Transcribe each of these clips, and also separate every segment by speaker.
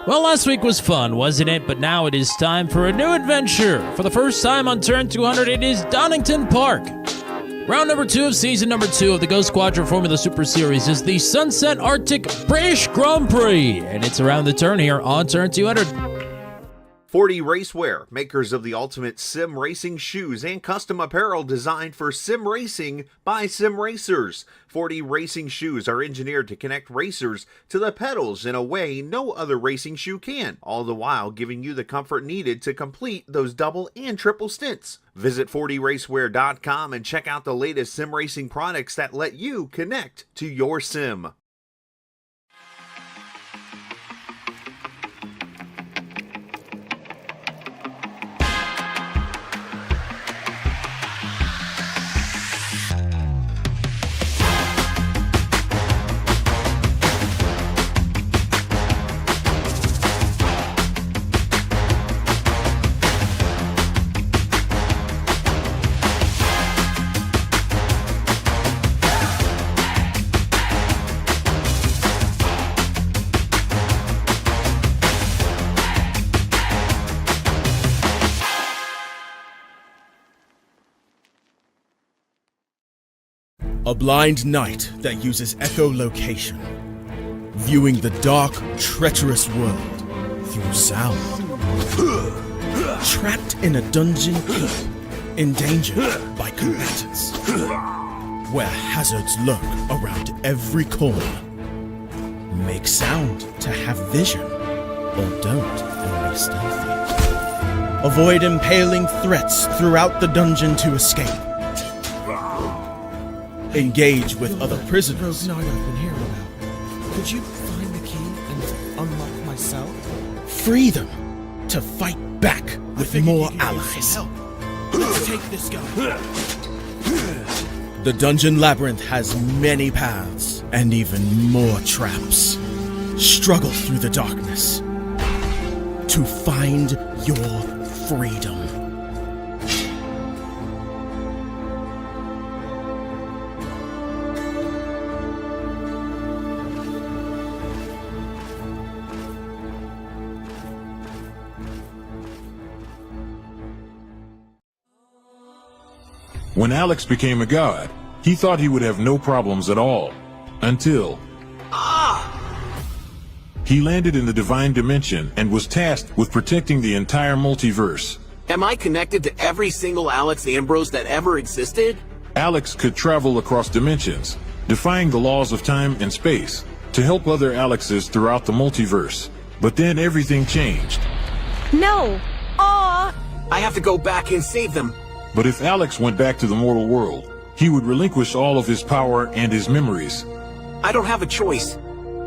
Speaker 1: Well, last week was fun, wasn't it? But now it is time for a new adventure. For the first time on Turn 200, it is Donington Park. Round number 2 of season number 2 of the GoSquadra Formula Super Series is the Sunset Arctic Bri-ish Grand Prix, and it's around the turn here on Turn 200.
Speaker 2: 40 Racewear, makers of the ultimate sim racing shoes and custom apparel designed for sim racing by sim racers. 40 racing shoes are engineered to connect racers to the pedals in a way no other racing shoe can, all the while giving you the comfort needed to complete those double and triple stints. Visit 40racewear.com and check out the latest sim racing products that let you connect to your sim.
Speaker 3: A blind knight that uses echolocation, viewing the dark, treacherous world through sound. Trapped in a dungeon keep, endangered by combatants, where hazards lurk around every corner. Make sound to have vision, or don't and be stealthy. Avoid impaling threats throughout the dungeon to escape. Engage with other prisoners.
Speaker 4: Rogue Knight I've been hearing about. Could you find the key and unlock my cell?
Speaker 3: Free them to fight back with more allies.
Speaker 4: Let's take this guy.
Speaker 3: The dungeon labyrinth has many paths and even more traps. Struggle through the darkness to find your freedom.
Speaker 5: When Alex became a god, he thought he would have no problems at all. Until... he landed in the Divine Dimension and was tasked with protecting the entire multiverse.
Speaker 6: Am I connected to every single Alex Ambrose that ever existed?
Speaker 5: Alex could travel across dimensions, defying the laws of time and space, to help other Alexes throughout the multiverse. But then everything changed.
Speaker 7: No! Aw!
Speaker 6: I have to go back and save them.
Speaker 5: But if Alex went back to the mortal world, he would relinquish all of his power and his memories.
Speaker 6: I don't have a choice.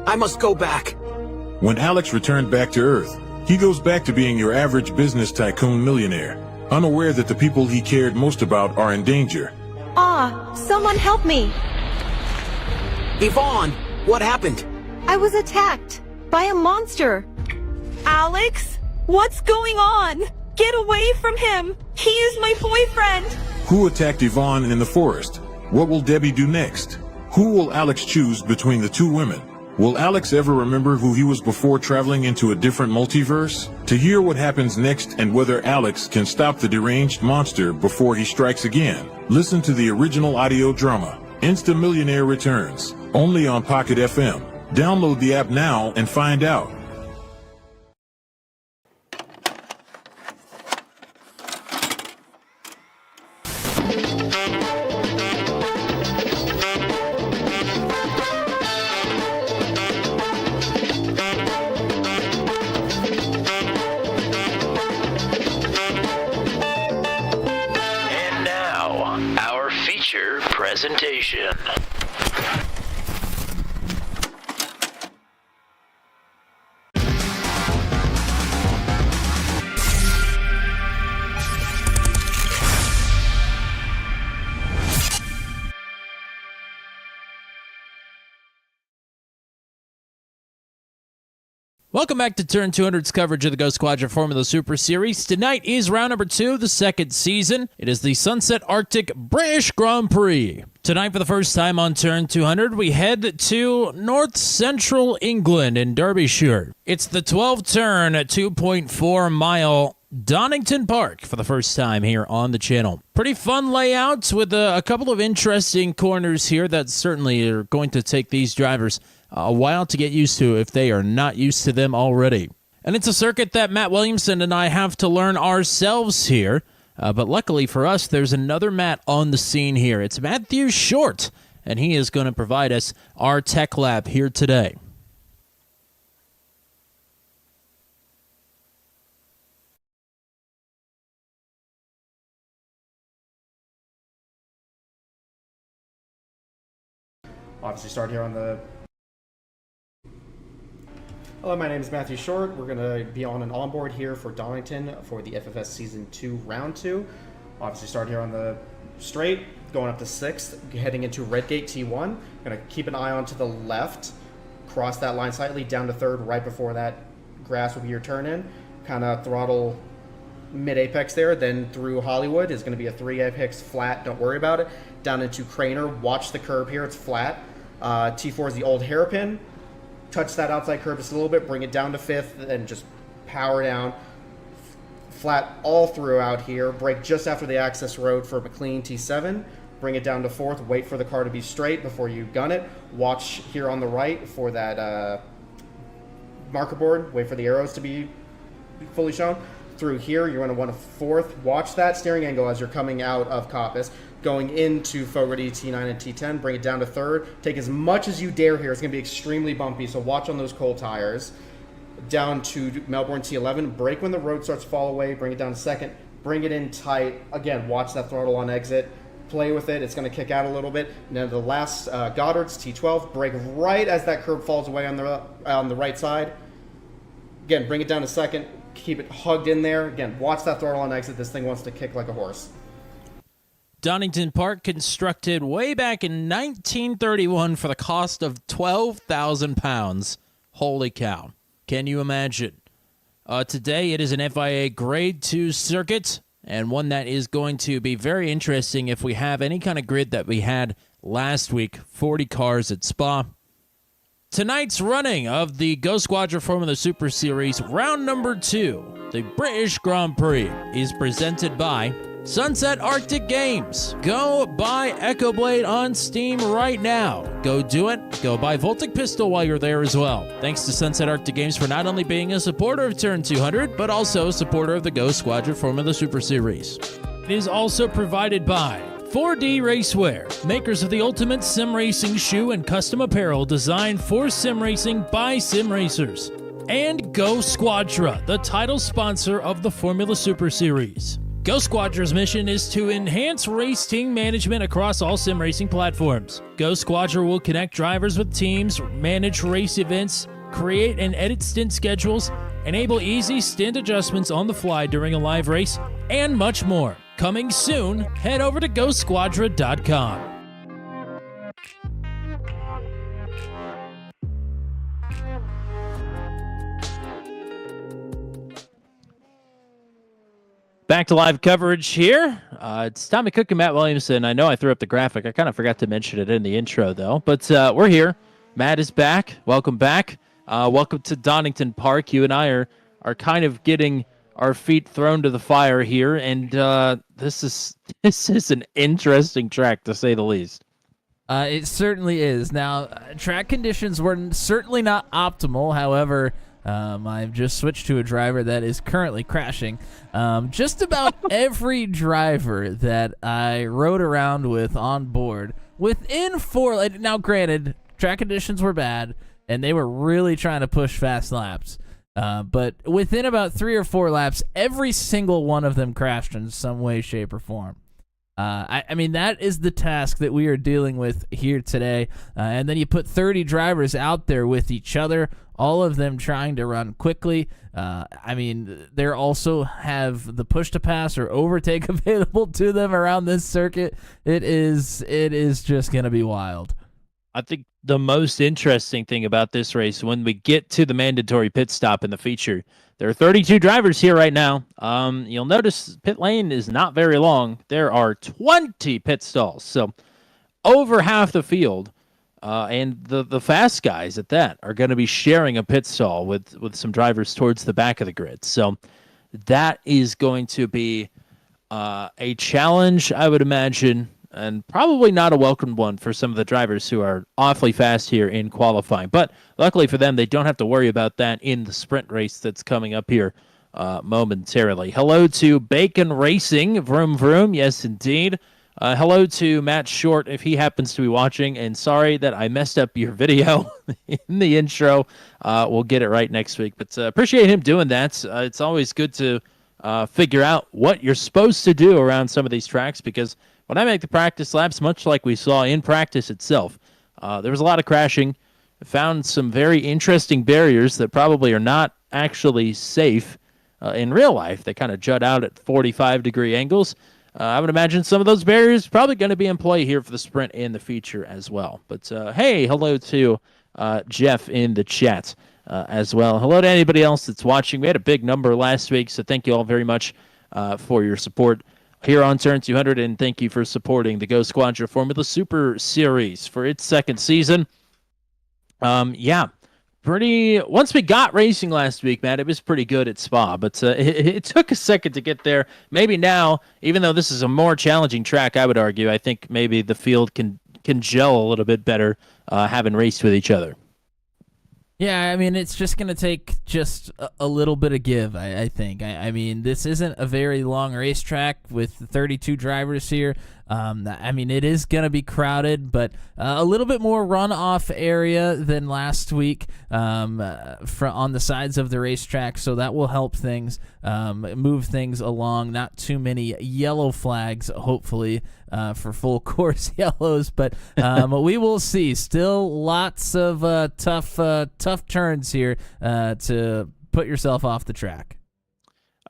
Speaker 6: I must go back.
Speaker 5: When Alex returned back to Earth, he goes back to being your average business tycoon millionaire, unaware that the people he cared most about are in danger.
Speaker 7: Someone help me!
Speaker 6: Yvonne, what happened?
Speaker 7: I was attacked by a monster. Alex? What's going on? Get away from him! He is my boyfriend!
Speaker 5: Who attacked Yvonne in the forest? What will Debbie do next? Who will Alex choose between the two women? Will Alex ever remember who he was before traveling into a different multiverse? To hear what happens next and whether Alex can stop the deranged monster before he strikes again, listen to the original audio drama, Insta Millionaire Returns, only on Pocket FM. Download the app now and find out.
Speaker 8: Presentation.
Speaker 1: Welcome back to Turn 200's coverage of the GoSquadra Formula Super Series. Tonight is round number 2, the second season. It is the Sunset Arctic Bri-ish Grand Prix. Tonight, for the first time on Turn 200, we head to North Central England in Derbyshire. It's the 12-turn, 2.4-mile Donington Park for the first time here on the channel. Pretty fun layouts with a couple of interesting corners here that certainly are going to take these drivers a while to get used to if they are not used to them already. And it's a circuit that Matt Williamson and I have to learn ourselves here. But luckily for us, there's another Matt on the scene here. It's Matthew Short, and he is going to provide us our tech lab here today.
Speaker 8: Obviously start here on the... Hello, my name is Matthew Short. We're going to be on an onboard here for Donington for the FFS Season 2, Round 2. Obviously start here on the straight, going up to 6th, heading into Redgate T1. Going to keep an eye on to the left, cross that line slightly, down to 3rd, right before that grass will be your turn in. Kind of throttle mid-apex there, then through Hollywood is going to be a 3-apex flat, don't worry about it. Down into Craner, watch the curb here, it's flat. T4 is the old hairpin. Touch that outside curb just a little bit, bring it down to 5th, and just power down. Flat all throughout here. Brake just after the access road for McLean T7. Bring it down to 4th. Wait for the car to be straight before you gun it. Watch here on the right for that marker board. Wait for the arrows to be fully shown. Through here, you're going to want a 4th. Watch that steering angle as you're coming out of Coppice. Going into Fogarty T9 and T10, bring it down to 3rd. Take as much as you dare here. It's going to be extremely bumpy, so watch on those cold tires. Down to Melbourne T11, brake when the road starts to fall away, bring it down to 2nd, bring it in tight. Again, watch that throttle on exit. Play with it. It's going to kick out a little bit. Now the last Goddard's T12, brake right as that curb falls away on the right side. Again, bring it down to 2nd. Keep it hugged in there. Again, watch that throttle on exit. This thing wants to kick like a horse.
Speaker 1: Donington Park, constructed way back in 1931 for the cost of £12,000. Holy cow. Can you imagine? Today, it is an FIA Grade 2 circuit, and one that is going to be very interesting if we have any kind of grid that we had last week, 40 cars at Spa. Tonight's running of the GoSquadra Formula Super Series, round number 2, the Bri-ish Grand Prix, is presented by Sunset Arctic Games. Go buy Echo Blade on Steam right now. Go do it. Go buy Voltic Pistol while you're there as well. Thanks to Sunset Arctic Games for not only being a supporter of Turn 200, but also a supporter of the GoSquadra Formula Super Series. It is also provided by 4D Racewear, makers of the ultimate sim racing shoe and custom apparel designed for sim racing by sim racers. And GoSquadra, the title sponsor of the Formula Super Series. GoSquadra's mission is to enhance race team management across all sim racing platforms. GoSquadra will connect drivers with teams, manage race events, create and edit stint schedules, enable easy stint adjustments on the fly during a live race, and much more. Coming soon, head over to GoSquadra.com. Back to live coverage here. It's Tommy Cook and Matt Williamson. I know I threw up the graphic. I kind of forgot to mention it in the intro, though. But we're here. Matt is back. Welcome back. Welcome to Donington Park. You and I are kind of getting our feet thrown to the fire here, and this is an interesting track, to say the least.
Speaker 9: It certainly is. Now, track conditions were certainly not optimal. However, I've just switched to a driver that is currently crashing. Just about every driver that I rode around with on board, within 4... Now, granted, track conditions were bad, and they were really trying to push fast laps. But within about 3 or 4 laps, every single one of them crashed in some way, shape, or form. I mean, that is the task that we are dealing with here today. And then you put 30 drivers out there with each other, all of them trying to run quickly. I mean, they also have the push to pass or overtake available to them around this circuit. It is just going to be wild.
Speaker 1: I think the most interesting thing about this race, when we get to the mandatory pit stop in the feature, there are 32 drivers here right now. You'll notice pit lane is not very long. There are 20 pit stalls. So over half the field, and the fast guys at that are going to be sharing a pit stall with some drivers towards the back of the grid. So that is going to be a challenge, I would imagine, and probably not a welcome one for some of the drivers who are awfully fast here in qualifying. But luckily for them, they don't have to worry about that in the sprint race that's coming up here momentarily. Hello to Bacon Racing, vroom vroom, yes indeed. Hello to Matt Short, if he happens to be watching, and sorry that I messed up your video in the intro. We'll get it right next week, but appreciate him doing that. It's always good to figure out what you're supposed to do around some of these tracks, because when I make the practice laps, much like we saw in practice itself, there was a lot of crashing. I found some very interesting barriers that probably are not actually safe in real life. They kind of jut out at 45-degree angles. I would imagine some of those barriers probably going to be in play here for the sprint and the feature as well. But hey, hello to Jeff in the chat as well. Hello to anybody else that's watching. We had a big number last week, so thank you all very much for your support here on Turn 200, and thank you for supporting the GoSquadra Formula Super Series for its second season. Once we got racing last week, Matt, it was pretty good at Spa, but it took a second to get there. Maybe now, even though this is a more challenging track, I would argue, I think maybe the field can gel a little bit better having raced with each other.
Speaker 9: Yeah, I mean, it's just going to take just a little bit of give, I think. I mean, this isn't a very long racetrack with 32 drivers here. I mean, it is going to be crowded, but a little bit more runoff area than last week on the sides of the racetrack, so that will help things, move things along. Not too many yellow flags, hopefully, for full course yellows, but we will see. Still lots of tough turns here to put yourself off the track.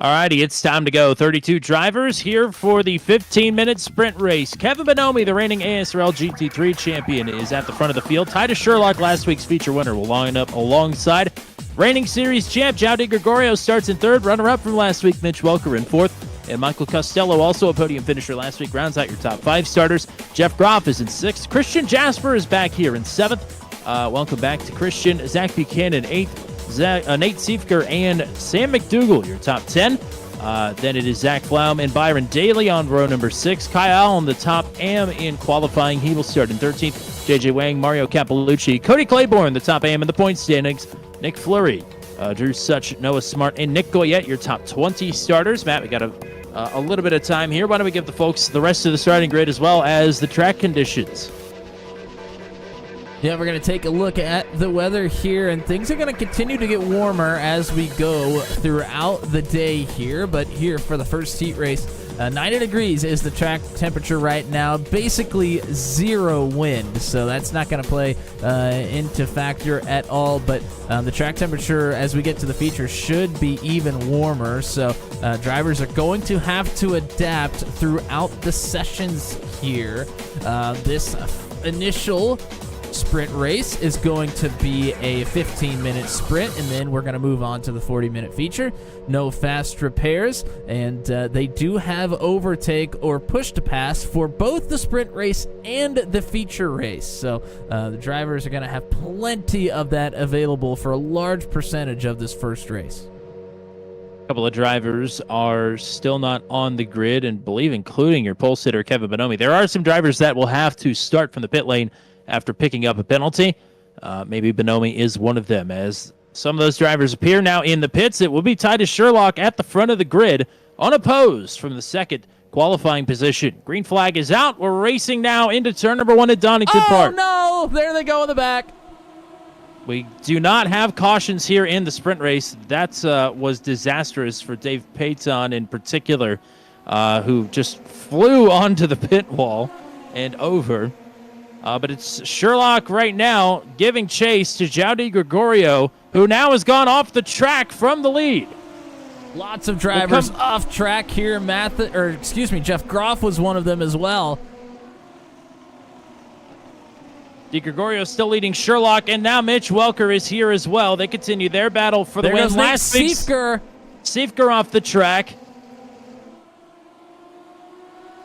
Speaker 1: Alrighty, it's time to go. 32 drivers here for the 15-minute sprint race. Kevin Bonomi, the reigning ASRL GT3 champion, is at the front of the field. Titus Sherlock, last week's feature winner, will line up alongside reigning series champ Jowdy Gregorio starts in third. Runner-up from last week, Mitch Welker in fourth. And Michael Costello, also a podium finisher last week, rounds out your top 5 starters. Jeff Groff is in 6th. Christian Jasper is back here in 7th. Welcome back to Christian. Zach Buchanan, 8th. Nate Siefker and Sam McDougall, your top 10. Then it is Zach Flaum and Byron Daly on row number 6. Kyle on the top AM in qualifying. He will start in 13th. JJ Wang, Mario Cappellucci, Cody Claiborne, the top AM in the point standings. Nick Fleury, Drew Such, Noah Smart, and Nick Goyette, your top 20 starters. Matt, we got a little bit of time here. Why don't we give the folks the rest of the starting grid as well as the track conditions?
Speaker 9: Yeah, we're going to take a look at the weather here, and things are going to continue to get warmer as we go throughout the day here. But here for the first heat race, 90 degrees is the track temperature right now, basically 0 wind, so that's not going to play into factor at all. But the track temperature as we get to the feature should be even warmer, so drivers are going to have to adapt throughout the sessions here. This initial sprint race is going to be a 15-minute sprint, and then we're going to move on to the 40-minute feature. No fast repairs, and they do have overtake or push to pass for both the sprint race and the feature race. So the drivers are going to have plenty of that available for a large percentage of this first race.
Speaker 1: A couple of drivers are still not on the grid, and believe including your pole sitter, Kevin Bonomi. There are some drivers that will have to start from the pit lane after picking up a penalty. Maybe Bonomi is one of them. As some of those drivers appear now in the pits, it will be Titus Sherlock at the front of the grid, unopposed from the second qualifying position. Green flag is out. We're racing now into turn number 1 at Donington Park.
Speaker 9: Oh, no! There they go in the back.
Speaker 1: We do not have cautions here in the sprint race. That was disastrous for Dave Payton in particular, who just flew onto the pit wall and over. But it's Sherlock right now giving chase to Jowdy Gregorio, who now has gone off the track from the lead.
Speaker 9: Lots of drivers off track here. Jeff Groff was one of them as well.
Speaker 1: Di Gregorio still leading Sherlock, and now Mitch Welker is here as well. They continue their battle for the win.
Speaker 9: Last
Speaker 1: Siefker off the track.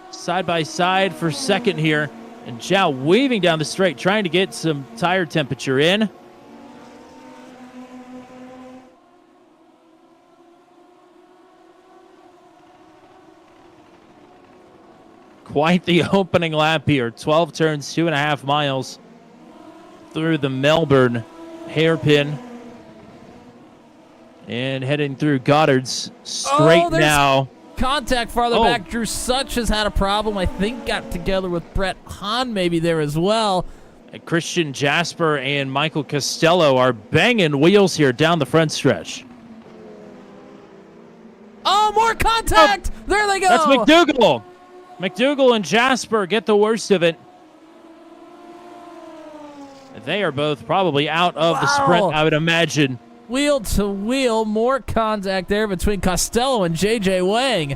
Speaker 1: Side by side for second here. And Zhao weaving down the straight, trying to get some tire temperature in. Quite the opening lap here. 12 turns, 2.5 miles through the Melbourne hairpin. And heading through Goddard's straight now.
Speaker 9: Contact farther back. Drew Such has had a problem. I think got together with Brett Hahn maybe there as well.
Speaker 1: And Christian Jasper and Michael Costello are banging wheels here down the front stretch.
Speaker 9: Oh, more contact! There they go!
Speaker 1: That's McDougal. McDougal and Jasper get the worst of it. They are both probably out of the sprint, I would imagine.
Speaker 9: Wheel to wheel, more contact there between Costello and J.J. Wang.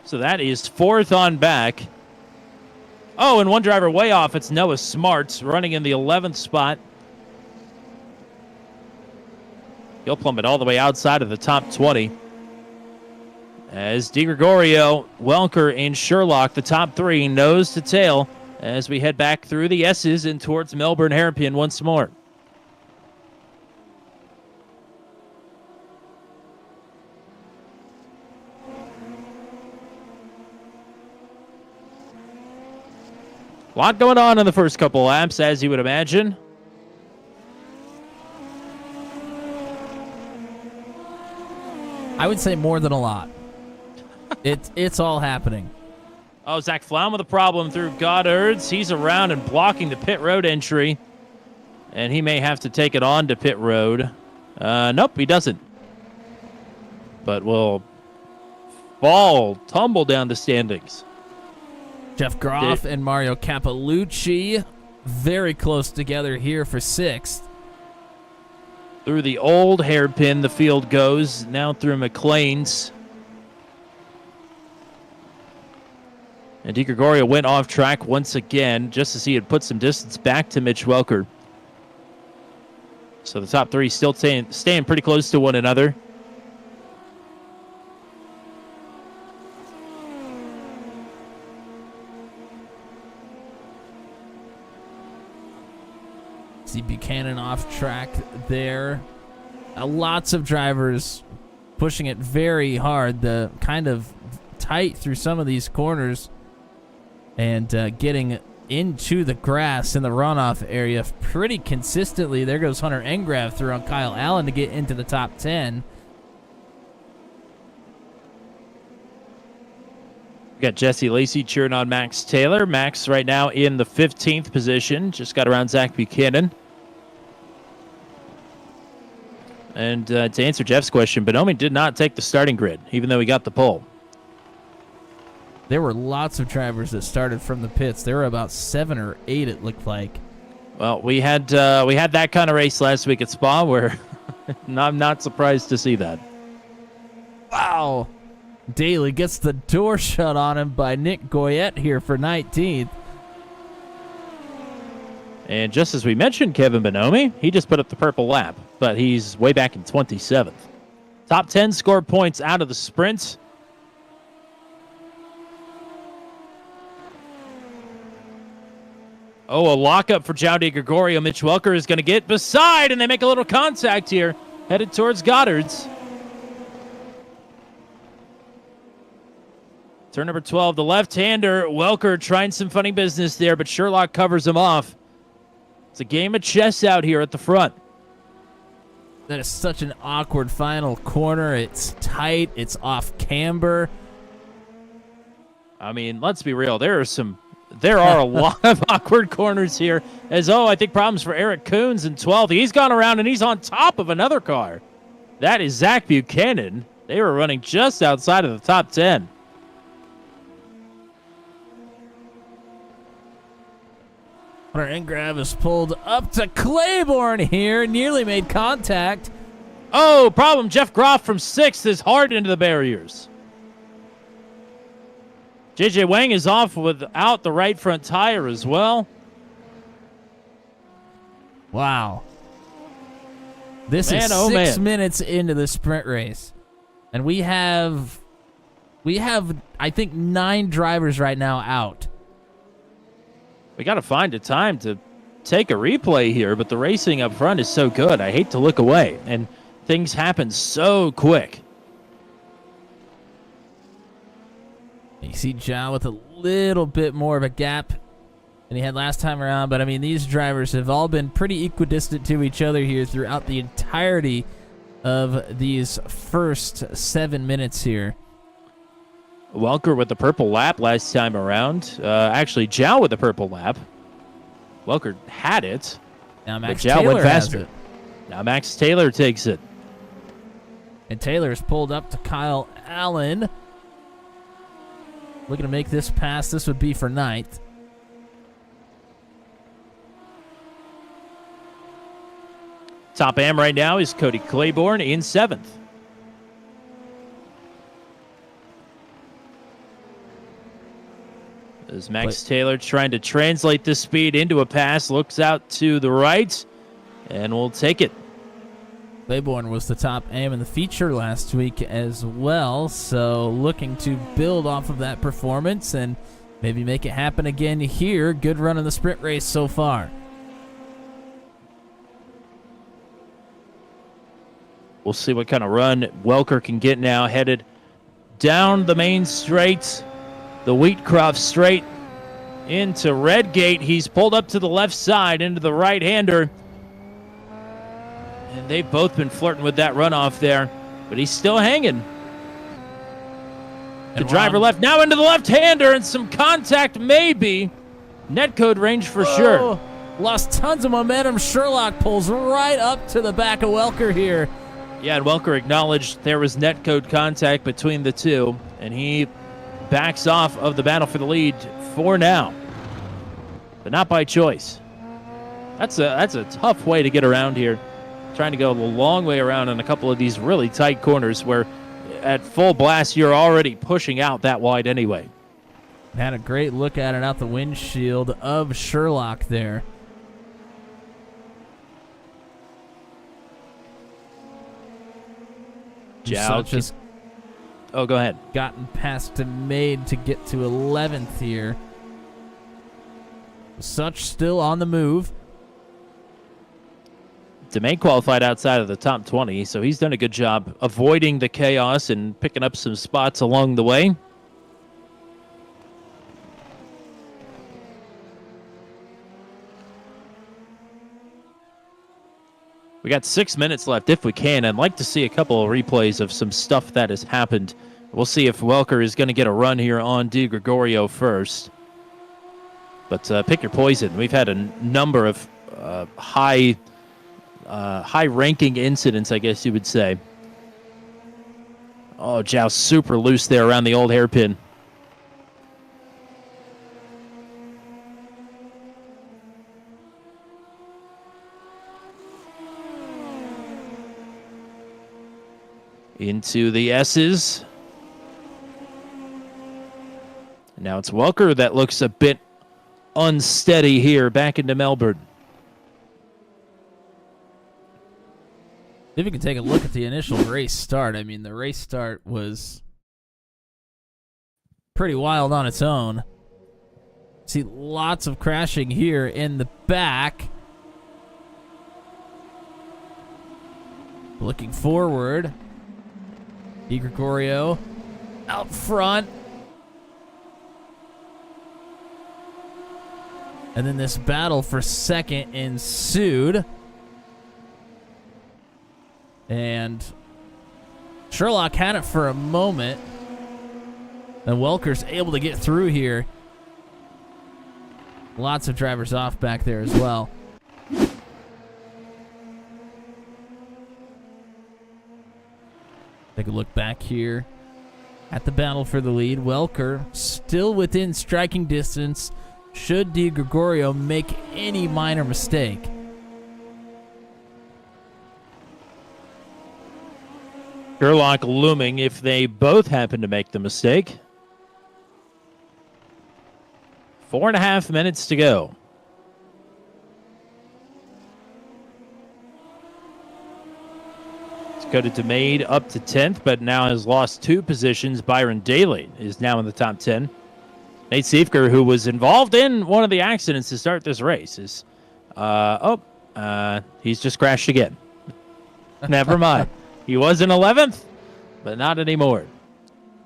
Speaker 1: So that is 4th on back. Oh, and one driver way off. It's Noah Smarts running in the 11th spot. He'll plummet all the way outside of the top 20. As DiGregorio, Welker, and Sherlock, the top 3, nose to tail, as we head back through the S's and towards Melbourne hairpin once more. A lot going on in the first couple laps, as you would imagine.
Speaker 9: I would say more than a lot. It's all happening.
Speaker 1: Oh, Zach Flaum with a problem through Goddard's. He's around and blocking the pit road entry. And he may have to take it on to pit road. Nope, he doesn't. But will tumble down the standings.
Speaker 9: Jeff Groff and Mario Capalucci very close together here for 6th.
Speaker 1: Through the old hairpin, the field goes. Now through McLean's. And DiGregorio went off track once again, just as he had put some distance back to Mitch Welker. So the top 3 still staying pretty close to one another.
Speaker 9: See Buchanan off track there. Lots of drivers pushing it very hard, the kind of tight through some of these corners. And getting into the grass in the runoff area pretty consistently. There goes Hunter Engrav through on Kyle Allen to get into the top 10.
Speaker 1: We got Jesse Lacey cheering on Max Taylor. Max right now in the 15th position. Just got around Zach Buchanan. And to answer Jeff's question, Bonomi did not take the starting grid, even though he got the pole.
Speaker 9: There were lots of drivers that started from the pits. There were about 7 or 8, it looked like.
Speaker 1: Well, we had that kind of race last week at Spa where I'm not surprised to see that.
Speaker 9: Wow. Daly gets the door shut on him by Nick Goyette here for 19th.
Speaker 1: And just as we mentioned Kevin Bonomi, he just put up the purple lap, but he's way back in 27th. Top 10 scored points out of the sprint. Oh, a lockup for João de Gregorio. Mitch Welker is going to get beside, and they make a little contact here, headed towards Goddard's. Turn number 12, the left-hander. Welker trying some funny business there, but Sherlock covers him off. It's a game of chess out here at the front.
Speaker 9: That is such an awkward final corner. It's tight. It's off camber.
Speaker 1: I mean, let's be real. There are a lot of awkward corners here. I think problems for Eric Coons in 12th. He's gone around and he's on top of another car. That is Zach Buchanan. They were running just outside of the top 10.
Speaker 9: Hunter Engrav is pulled up to Claiborne here. Nearly made contact.
Speaker 1: Oh, problem. Jeff Groff from 6th is hard into the barriers. J.J. Wang is off without the right front tire as well.
Speaker 9: Wow. This is 6 minutes into the sprint race. And we have We have, I think, 9 drivers right now out.
Speaker 1: We got to find a time to take a replay here, but the racing up front is so good. I hate to look away, and things happen so quick.
Speaker 9: You see Zhao with a little bit more of a gap than he had last time around, but I mean, these drivers have all been pretty equidistant to each other here throughout the entirety of these first 7 minutes here.
Speaker 1: Welker with the purple lap last time around. Actually, Zhao with the purple lap. Welker had it.
Speaker 9: Now Max
Speaker 1: but Zhao
Speaker 9: Taylor
Speaker 1: went faster.
Speaker 9: has it.
Speaker 1: Now Max Taylor takes it.
Speaker 9: And Taylor's pulled up to Kyle Allen. Looking to make this pass. This would be for 9th.
Speaker 1: Top am right now is Cody Claiborne in 7th. As Max Taylor trying to translate this speed into a pass, looks out to the right, and will take it.
Speaker 9: Claiborne was the top aim in the feature last week as well, so looking to build off of that performance and maybe make it happen again here. Good run in the sprint race so far.
Speaker 1: We'll see what kind of run Welker can get now, headed down the main straight, the Wheatcroft straight into Redgate. He's pulled up to the left side into the right-hander. And they've both been flirting with that runoff there, but he's still hanging. The driver left now into the left-hander, and some contact maybe. Netcode range for sure.
Speaker 9: Lost tons of momentum. Sherlock pulls right up to the back of Welker here.
Speaker 1: Yeah, and Welker acknowledged there was netcode contact between the two, and he backs off of the battle for the lead for now, but not by choice. That's a tough way to get around here, trying to go the long way around in a couple of these really tight corners where at full blast you're already pushing out that wide anyway.
Speaker 9: Had a great look at it out the windshield of Sherlock there.
Speaker 1: Zhao
Speaker 9: just
Speaker 1: go ahead.
Speaker 9: Gotten past to Made to get to 11th here. Such still on the move.
Speaker 1: DeMay qualified outside of the top 20, so he's done a good job avoiding the chaos and picking up some spots along the way. We got 6 minutes left if we can. I'd like to see a couple of replays of some stuff that has happened. We'll see if Welker is going to get a run here on Di Gregorio first. But pick your poison. We've had a number of high-ranking incidents, I guess you would say. Oh, Zhao super loose there around the old hairpin. Into the S's. Now it's Welker that looks a bit unsteady here back into Melbourne.
Speaker 9: If you can take a look at the initial race start, I mean, the race start was pretty wild on its own. See lots of crashing here in the back. Looking forward. Di Gregorio out front. And then this battle for second ensued. And Sherlock had it for a moment. And Welker's able to get through here. Lots of drivers off back there as well. Take a look back here at the battle for the lead. Welker still within striking distance should Di Gregorio make any minor mistake.
Speaker 1: Sherlock looming if they both happen to make the mistake. 4.5 minutes to go. Dakota DeMade up to 10th, but now has lost 2 positions. Byron Daly is now in the top 10. Nate Siefker, who was involved in one of the accidents to start this race, is he's just crashed again. Never mind. He was in 11th, but not anymore.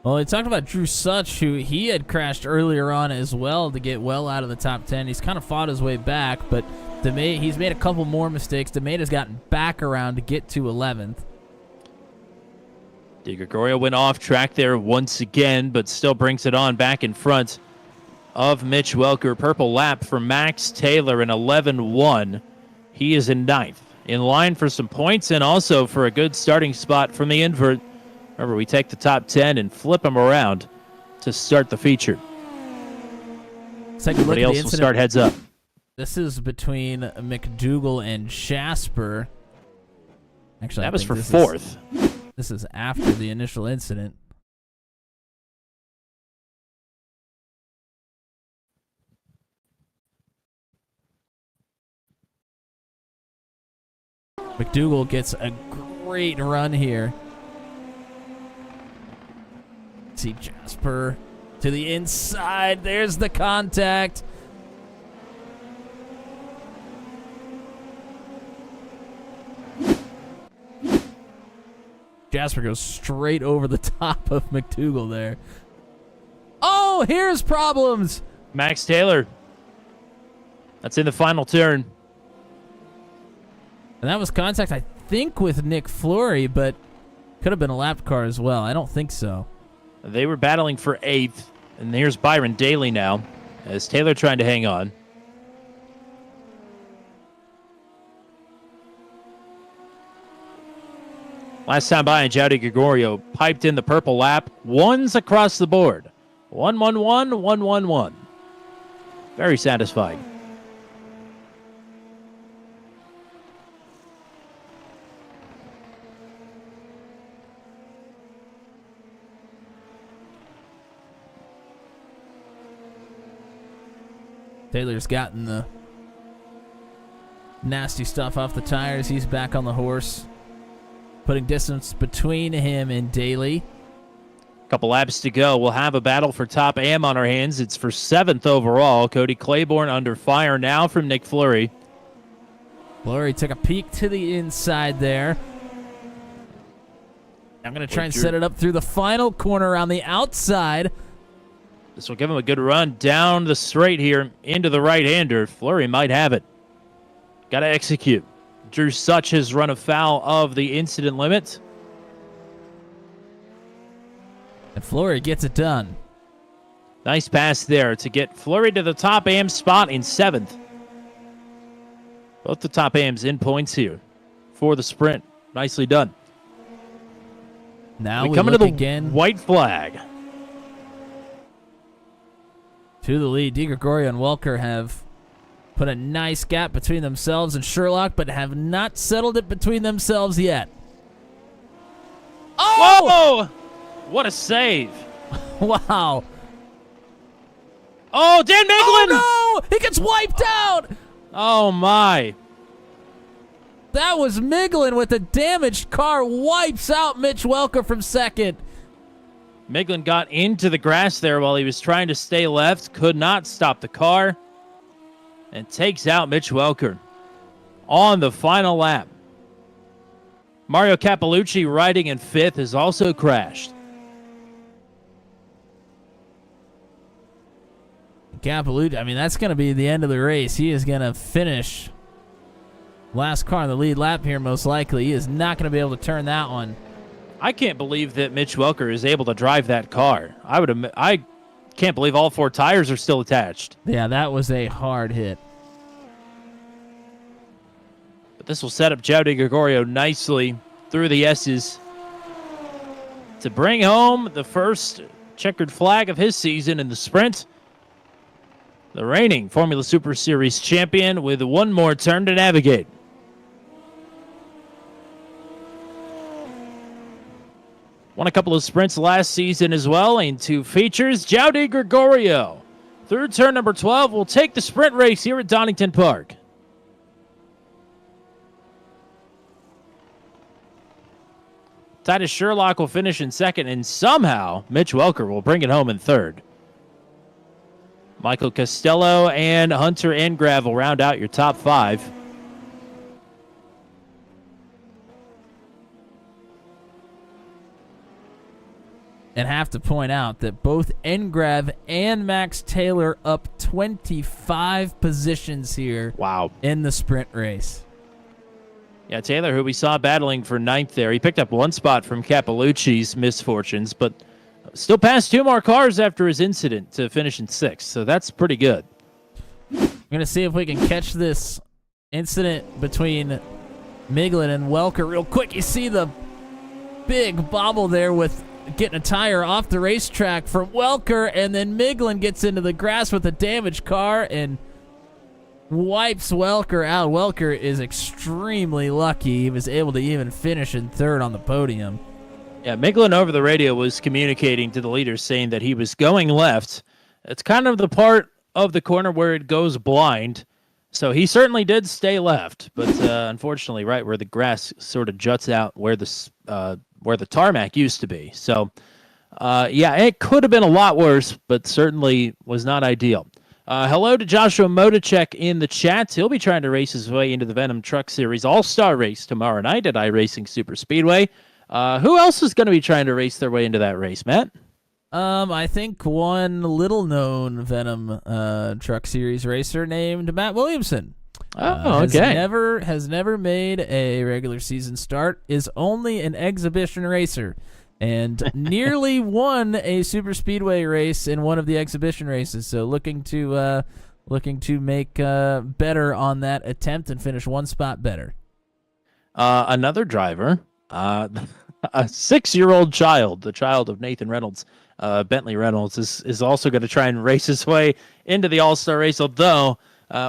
Speaker 9: Well, we talked about Drew Such, who he had crashed earlier on as well to get well out of the top 10. He's kind of fought his way back, but he's made a couple more mistakes. DeMade has gotten back around to get to 11th.
Speaker 1: Di Gregorio went off track there once again, but still brings it on back in front of Mitch Welker. Purple lap for Max Taylor in 11-1. He is in 9th. In line for some points and also for a good starting spot from the invert. Remember, we take the top 10 and flip them around to start the feature.
Speaker 9: Everybody
Speaker 1: else will start heads up.
Speaker 9: This is between McDougal and Jasper. Actually,
Speaker 1: that was for 4th.
Speaker 9: This is after the initial incident. McDougal gets a great run here. See Jasper to the inside. There's the contact. Jasper goes straight over the top of McDougal there. Oh, here's problems.
Speaker 1: Max Taylor. That's in the final turn.
Speaker 9: And that was contact, I think, with Nick Fleury, but could have been a lap car as well. I don't think so.
Speaker 1: They were battling for 8th, and here's Byron Daly now, as Taylor trying to hang on. Last time by, Jowdy Gregorio piped in the purple lap. 1s across the board. 1-1-1, 1-1-1. Very satisfying.
Speaker 9: Taylor's gotten the nasty stuff off the tires. He's back on the horse, putting distance between him and Daly.
Speaker 1: Couple laps to go. We'll have a battle for top AM on our hands. It's for 7th overall. Cody Claiborne under fire now from Nick Fleury.
Speaker 9: Fleury took a peek to the inside there. I'm going to try and set it up through the final corner on the outside.
Speaker 1: This will give him a good run down the straight here into the right-hander. Fleury might have it. Got to execute. Drew Such has run afoul of the incident limit.
Speaker 9: And Fleury gets it done.
Speaker 1: Nice pass there to get Fleury to the top AM spot in 7th. Both the top AMs in points here for the sprint. Nicely done.
Speaker 9: Now we
Speaker 1: come
Speaker 9: look
Speaker 1: into the
Speaker 9: again.
Speaker 1: White flag.
Speaker 9: To the lead. Di Gregorio and Welker have put a nice gap between themselves and Sherlock, but have not settled it between themselves yet.
Speaker 1: Oh! Whoa! What a save.
Speaker 9: Wow.
Speaker 1: Oh, Dan Meglin!
Speaker 9: Oh, no! He gets wiped out!
Speaker 1: Oh, my.
Speaker 9: That was Miglin with the damaged car. Wipes out Mitch Welker from 2nd.
Speaker 1: Miglin got into the grass there while he was trying to stay left. Could not stop the car. And takes out Mitch Welker on the final lap. Mario Cappellucci riding in 5th has also crashed.
Speaker 9: Cappellucci, I mean, that's going to be the end of the race. He is going to finish last car in the lead lap here, most likely. He is not going to be able to turn that one.
Speaker 1: I can't believe that Mitch Welker is able to drive that car. I can't believe all 4 tires are still attached.
Speaker 9: Yeah, that was a hard hit.
Speaker 1: But this will set up Jowdy Gregorio nicely through the S's to bring home the first checkered flag of his season in the sprint. The reigning Formula Super Series champion with one more turn to navigate. Won a couple of sprints last season as well in 2 features. Jowdy Gregorio, through turn number 12, will take the sprint race here at Donington Park. Titus Sherlock will finish in second, and somehow Mitch Welker will bring it home in third. Michael Costello and Hunter Engrav will round out your top 5.
Speaker 9: And have to point out that both Engrav and Max Taylor up 25 positions here.
Speaker 1: Wow.
Speaker 9: In the sprint race.
Speaker 1: Yeah, Taylor, who we saw battling for 9th there, he picked up 1 spot from Cappellucci's misfortunes, but still passed 2 more cars after his incident to finish in 6th, so that's pretty good.
Speaker 9: I'm going to see if we can catch this incident between Miglin and Welker real quick. You see the big bobble there with getting a tire off the racetrack from Welker, and then Miglin gets into the grass with a damaged car and wipes Welker out. Welker is extremely lucky. He was able to even finish in 3rd on the podium.
Speaker 1: Yeah, Miglin over the radio was communicating to the leaders saying that he was going left. It's kind of the part of the corner where it goes blind. So he certainly did stay left, but unfortunately right where the grass sort of juts out where the tarmac used to be. So, yeah, it could have been a lot worse, but certainly was not ideal. Hello to Joshua Motacek in the chat. He'll be trying to race his way into the Venom Truck Series All-Star Race tomorrow night at iRacing Super Speedway. Who else is going to be trying to race their way into that race, Matt?
Speaker 9: I think one little-known Venom Truck Series racer named Matt Williamson.
Speaker 1: Okay.
Speaker 9: Has never made a regular season start, is only an exhibition racer, and nearly won a super speedway race in one of the exhibition races. So looking to make better on that attempt and finish 1 spot better.
Speaker 1: Another driver, a 6-year-old child, the child of Nathan Reynolds, Bentley Reynolds, is also going to try and race his way into the All-Star race, although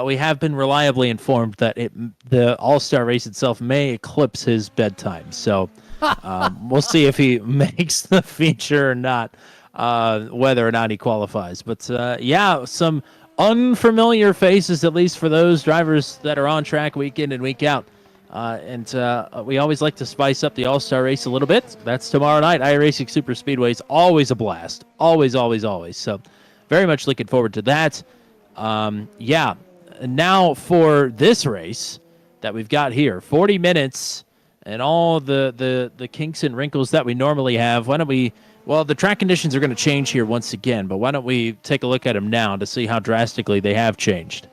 Speaker 1: we have been reliably informed that the All-Star race itself may eclipse his bedtime. So we'll see if he makes the feature or not, whether or not he qualifies. But, yeah, some unfamiliar faces, at least for those drivers that are on track week in and week out. And we always like to spice up the All-Star race a little bit. That's tomorrow night. iRacing Super Speedway is always a blast. Always, always, always. So very much looking forward to that. Yeah. Now for this race that we've got here, 40 minutes and all the kinks and wrinkles that we normally have. Why don't we, well, the track conditions are going to change here once again, but why don't we take a look at them now to see how drastically they have changed.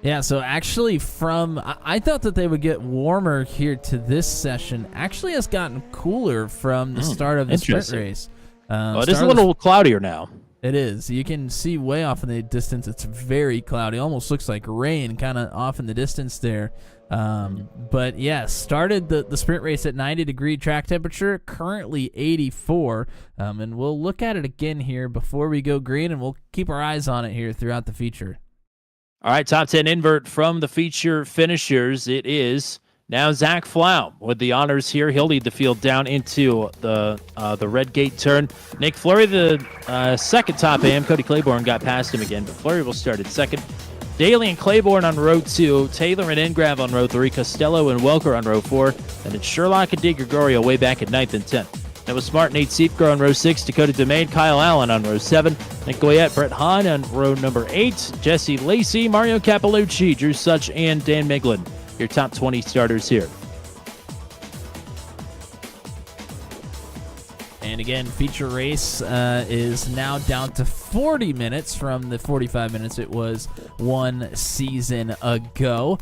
Speaker 9: Yeah, so actually I thought that they would get warmer here to this session. Actually has gotten cooler from the start of the sprint race.
Speaker 1: Well, it is a little cloudier now.
Speaker 9: It is. You can see way off in the distance. It's very cloudy. Almost looks like rain kind of off in the distance there. But, yeah, started the sprint race at 90-degree track temperature, currently 84. And we'll look at it again here before we go green, and we'll keep our eyes on it here throughout the feature.
Speaker 1: All right, top 10 invert from the feature finishers. It is now Zach Flaum with the honors here. He'll lead the field down into the red gate turn. Nick Fleury, the second top AM. Cody Claiborne got past him again, but Fleury will start at second. Daly and Claiborne on row 2. Taylor and Engrav on row 3. Costello and Welker on row 4. And it's Sherlock and DeGregorio way back at 9th and 10th. That was Smart, Nate Siefker on row 6, Dakota DeMaine, Kyle Allen on row 7, Nick Goyette, Brett Hahn on row number 8, Jesse Lacey, Mario Cappellucci, Drew Such, and Dan Miglin. Your top 20 starters here.
Speaker 9: And again, feature race is now down to 40 minutes from the 45 minutes it was one season ago.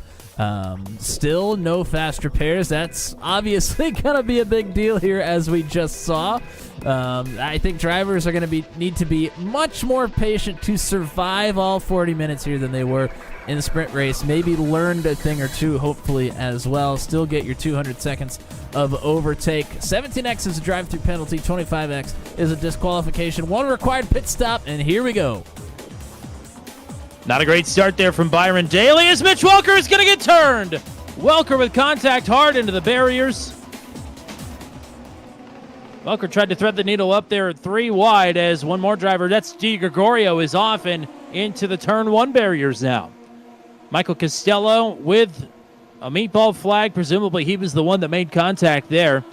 Speaker 9: Still no fast repairs. That's obviously going to be a big deal here, as we just saw. I think drivers are going to need to be much more patient to survive all 40 minutes here than they were in the sprint race. Maybe learned a thing or two, hopefully, as well. Still get your 200 seconds of overtake. 17x is a drive-through penalty. 25x is a disqualification. 1 required pit stop, and here we go.
Speaker 1: Not a great start there from Byron Daly as Mitch Welker is going to get turned. Welker with contact hard into the barriers. Welker tried to thread the needle up there at 3 wide as one more driver, that's DeGregorio, is off and into the turn 1 barriers now. Michael Costello with A meatball flag, presumably he was the one that made contact there.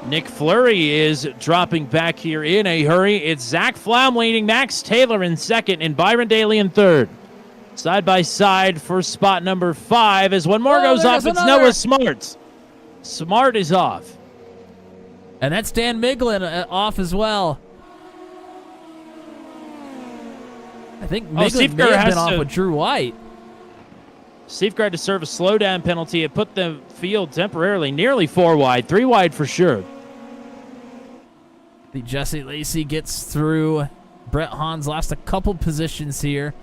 Speaker 1: Nick Fleury is dropping back here in a hurry. It's Zach Flaum leading Max Taylor in second and Byron Daly in third. Side by side for spot number 5 as one more goes off. It's Noah Smart. Smart is off.
Speaker 9: And that's Dan Miglin off as well. I think Miglin may have been off with Drew White.
Speaker 1: Safeguard to serve a slowdown penalty. It put the field temporarily nearly 4 wide, 3 wide for sure.
Speaker 9: The Jesse Lacey gets through. Brett Hahn's lost a couple positions here.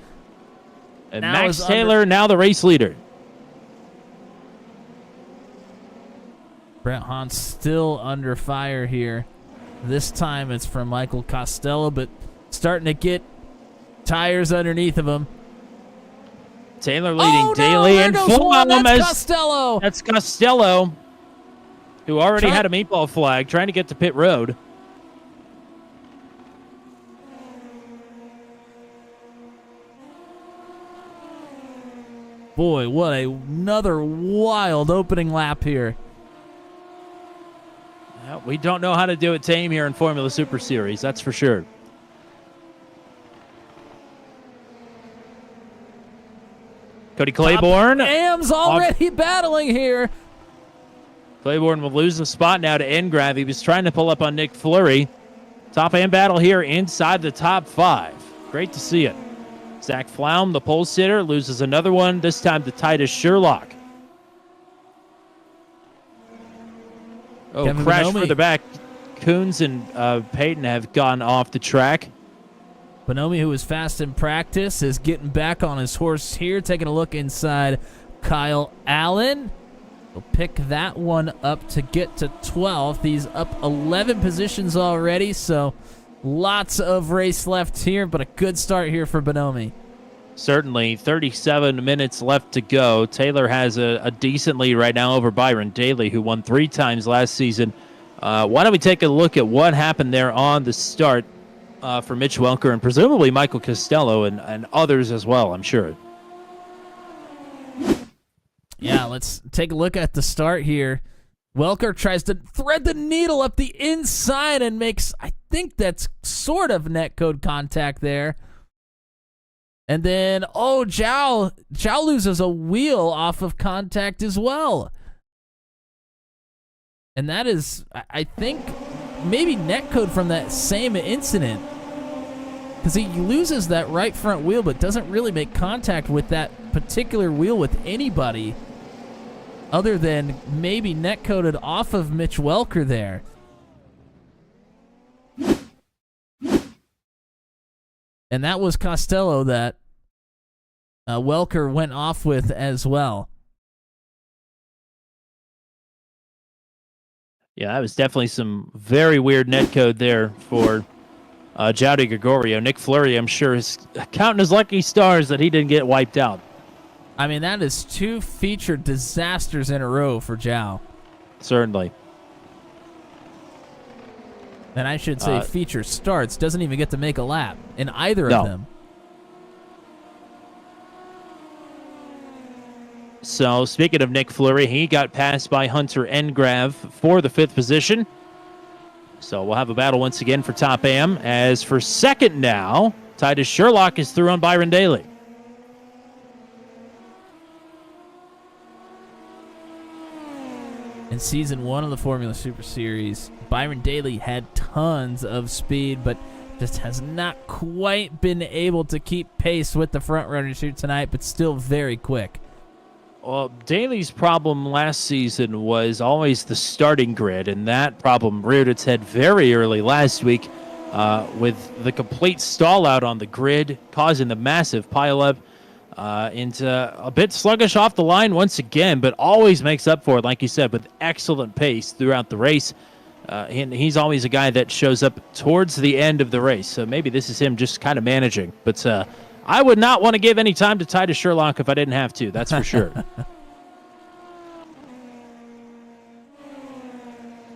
Speaker 1: And now Max Taylor, now the race leader.
Speaker 9: Brett Hahn still under fire here. This time it's from Michael Costello, but starting to get tires underneath of him.
Speaker 1: Taylor leading Daly and Flaum.
Speaker 9: That's Costello.
Speaker 1: That's Costello, who already had a meatball flag, trying to get to pit road.
Speaker 9: Boy, what another wild opening lap here.
Speaker 1: We don't know how to do it tame here in Formula Super Series, that's for sure. Cody Claiborne.
Speaker 9: Am's already battling here.
Speaker 1: Claiborne will lose the spot now to Engrav. He was trying to pull up on Nick Fleury. Top Am battle here inside the top 5. Great to see it. Zach Flaum, the pole sitter, loses another one, this time to Titus Sherlock. Oh,
Speaker 9: Kevin
Speaker 1: crash
Speaker 9: Bonomi.
Speaker 1: further back. Coons and Payton have gone off the track.
Speaker 9: Bonomi, who was fast in practice, is getting back on his horse here, taking a look inside Kyle Allen. He'll pick that one up to get to 12th. He's up 11 positions already, so lots of race left here, but a good start here for Bonomi.
Speaker 1: Certainly, 37 minutes left to go. Taylor has a decent lead right now over Byron Daly, who won 3 times last season. Why don't we take a look at what happened there on the start for Mitch Welker and presumably Michael Costello and others as well, I'm sure.
Speaker 9: Yeah, let's take a look at the start here. Welker tries to thread the needle up the inside and makes, I think that's sort of netcode contact there. And then, Zhao loses a wheel off of contact as well. And that is, I think, maybe netcode from that same incident. Because he loses that right front wheel, but doesn't really make contact with that particular wheel with anybody other than maybe netcoded off of Mitch Welker there. And that was Costello that Welker went off with as well.
Speaker 1: Yeah, that was definitely some very weird netcode there for Jowdy Gregorio. Nick Fleury, I'm sure, is counting his lucky stars that he didn't get wiped out.
Speaker 9: I mean, that is 2 feature disasters in a row for Zhao.
Speaker 1: Certainly.
Speaker 9: And I should say feature starts. Doesn't even get to make a lap in either of them.
Speaker 1: So, speaking of Nick Fleury, he got passed by Hunter Engrav for the 5th position. So, we'll have a battle once again for Top Am. As for second now, Titus Sherlock is through on Byron Daly.
Speaker 9: In Season 1 of the Formula Super Series, Byron Daly had tons of speed, but just has not quite been able to keep pace with the front runners here tonight, but still very quick.
Speaker 1: Well, Daly's problem last season was always the starting grid, and that problem reared its head very early last week with the complete stall out on the grid, causing the massive pileup. Into a bit sluggish off the line once again, but always makes up for it, like you said, with excellent pace throughout the race. And he's always a guy that shows up towards the end of the race, so maybe this is him just kind of managing. But I would not want to give any time to Titus Sherlock if I didn't have to, that's for sure.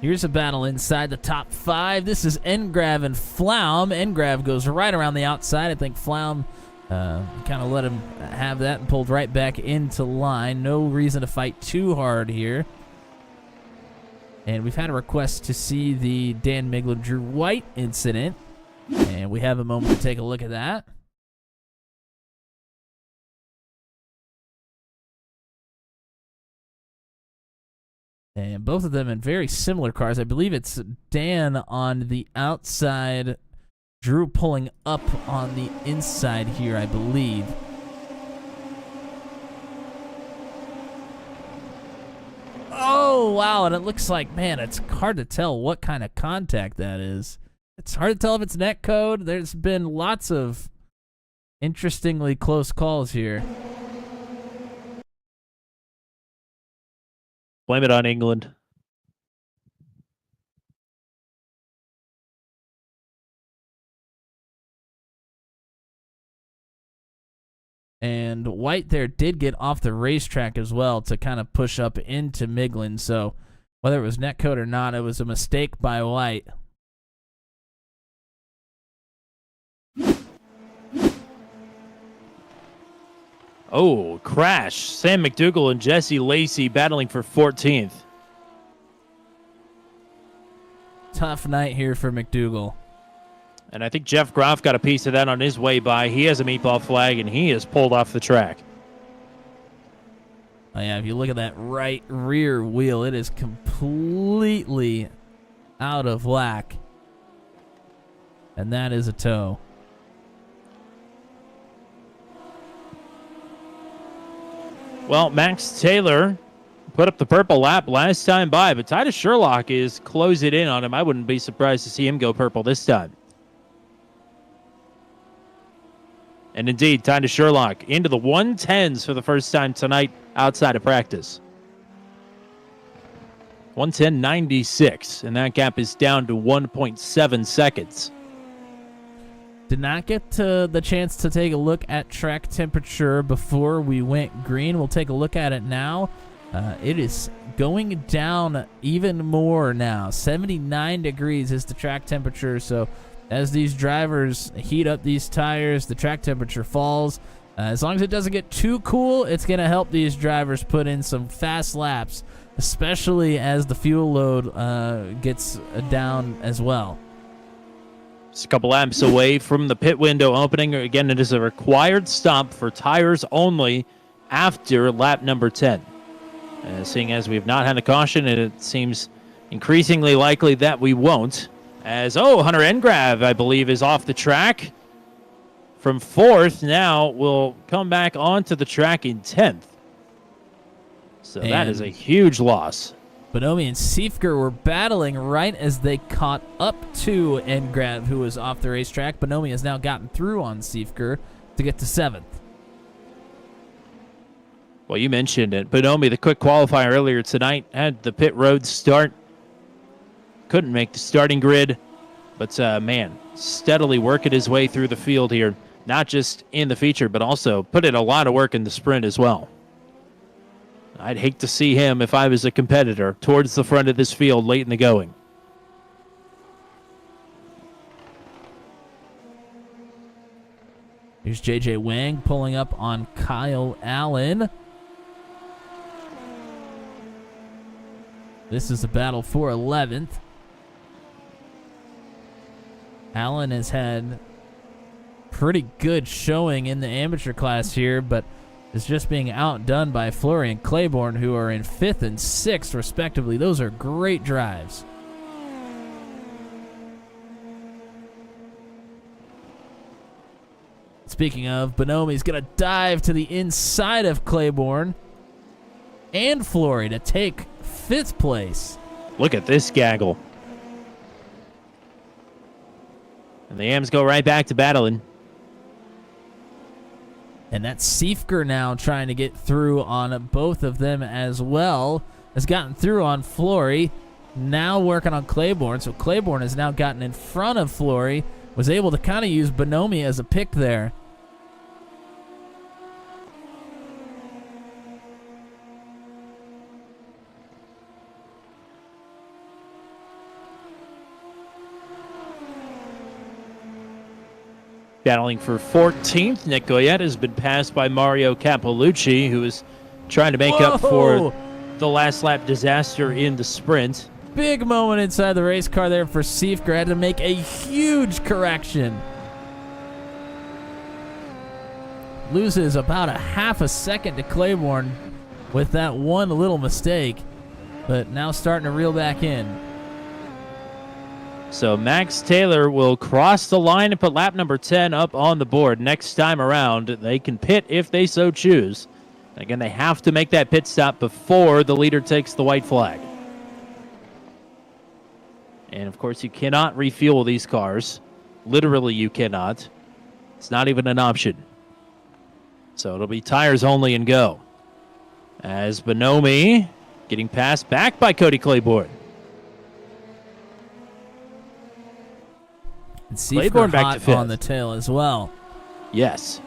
Speaker 9: Here's a battle inside the top 5. This is Engrav and Flaum. Engrav goes right around the outside. I think Flaum Kind of let him have that and pulled right back into line. No reason to fight too hard here. And we've had a request to see the Dan Miglin Drew White incident. And we have a moment to take a look at that. And both of them in very similar cars. I believe it's Dan on the outside, Drew pulling up on the inside here, I believe. Oh, wow, and it looks like, man, it's hard to tell what kind of contact that is. It's hard to tell if it's net code. There's been lots of interestingly close calls here.
Speaker 1: Blame it on England.
Speaker 9: And White there did get off the racetrack as well to kind of push up into Miglin. So whether it was netcode or not, it was a mistake by White.
Speaker 1: Oh, crash. Sam McDougall and Jesse Lacey battling for 14th.
Speaker 9: Tough night here for McDougall.
Speaker 1: And I think Jeff Groff got a piece of that on his way by. He has a meatball flag, and he is pulled off the track.
Speaker 9: Oh, yeah, if you look at that right rear wheel, it is completely out of whack. And that is a tow.
Speaker 1: Well, Max Taylor put up the purple lap last time by, but Titus Sherlock is closing in on him. I wouldn't be surprised to see him go purple this time. And indeed, Titus Sherlock into the 110s for the first time tonight outside of practice. 110.96, and that gap is down to 1.7 seconds.
Speaker 9: Did not get the chance to take a look at track temperature before we went green. We'll take a look at it now. It is going down even more now. 79 degrees is the track temperature, so as these drivers heat up these tires, the track temperature falls. As long as it doesn't get too cool, it's going to help these drivers put in some fast laps, especially as the fuel load gets down as well.
Speaker 1: It's a couple laps away from the pit window opening. Again, it is a required stop for tires only after lap number 10. Seeing as we have not had a caution, and it seems increasingly likely that we won't. As, Hunter Engrav, I believe, is off the track from 4th. Now will come back onto the track in 10th. So that is a huge loss.
Speaker 9: Bonomi and Siefker were battling right as they caught up to Engrav, who was off the racetrack. Bonomi has now gotten through on Siefker to get to 7th.
Speaker 1: Well, you mentioned it. Bonomi, the quick qualifier earlier tonight, had the pit road start. Couldn't make the starting grid, but steadily working his way through the field here, not just in the feature, but also put in a lot of work in the sprint as well. I'd hate to see him, if I was a competitor, towards the front of this field late in the going.
Speaker 9: Here's J.J. Wang pulling up on Kyle Allen. This is a battle for 11th. Allen has had pretty good showing in the amateur class here, but is just being outdone by Fleury and Claiborne, who are in 5th and 6th, respectively. Those are great drives. Speaking of, Bonomi's going to dive to the inside of Claiborne and Fleury to take 5th place.
Speaker 1: Look at this gaggle. And the Ams go right back to battling.
Speaker 9: And that's Siefker now trying to get through on both of them as well. Has gotten through on Fleury. Now working on Claiborne. So Claiborne has now gotten in front of Fleury. Was able to kind of use Bonomi as a pick there.
Speaker 1: Battling for 14th, Nick Goyette has been passed by Mario Capellucci, who is trying to make up for the last lap disaster in the sprint.
Speaker 9: Big moment inside the race car there for Siefker. Had to make a huge correction. Loses about a half a second to Claiborne with that one little mistake, but now starting to reel back in.
Speaker 1: So Max Taylor will cross the line and put lap number 10 up on the board. Next time around, they can pit if they so choose. Again, they have to make that pit stop before the leader takes the white flag. And, of course, you cannot refuel these cars. Literally, you cannot. It's not even an option. So it'll be tires only and go. As Bonomi getting passed back by Cody Claiborne.
Speaker 9: And Claiborne back to fifth on the tail as well.
Speaker 1: Yes.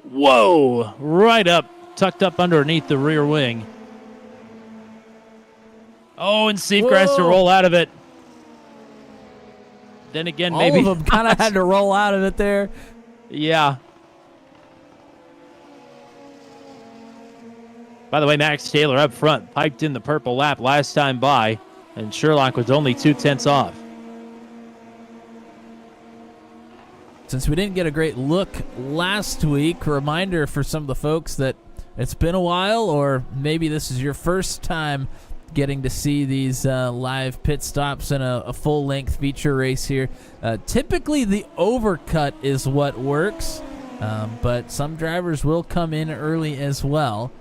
Speaker 1: Whoa! Right up, tucked up underneath the rear wing. Oh, and Siefker has to roll out of it. Then again, maybe
Speaker 9: all of them kind of had to roll out of it there.
Speaker 1: Yeah. By the way, Max Taylor up front piped in the purple lap last time by, and Sherlock was only 2/10 off.
Speaker 9: Since we didn't get a great look last week, a reminder for some of the folks that it's been a while, or maybe this is your first time getting to see these live pit stops in a full-length feature race here. Typically, the overcut is what works, but some drivers will come in early as well.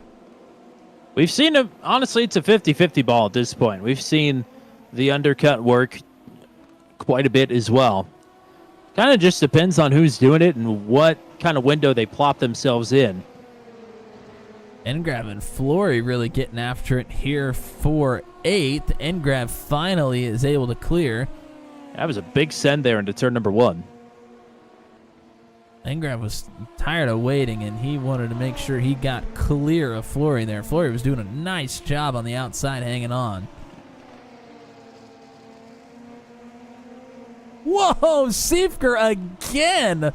Speaker 1: We've seen, honestly, it's a 50-50 ball at this point. We've seen the undercut work quite a bit as well. Kind of just depends on who's doing it and what kind of window they plop themselves in.
Speaker 9: Engrav and Flory really getting after it here for 8th. Engrav finally is able to clear.
Speaker 1: That was a big send there into turn number 1.
Speaker 9: Engrav was tired of waiting, and he wanted to make sure he got clear of Flory there. Flory was doing a nice job on the outside hanging on. Whoa, Siefker again!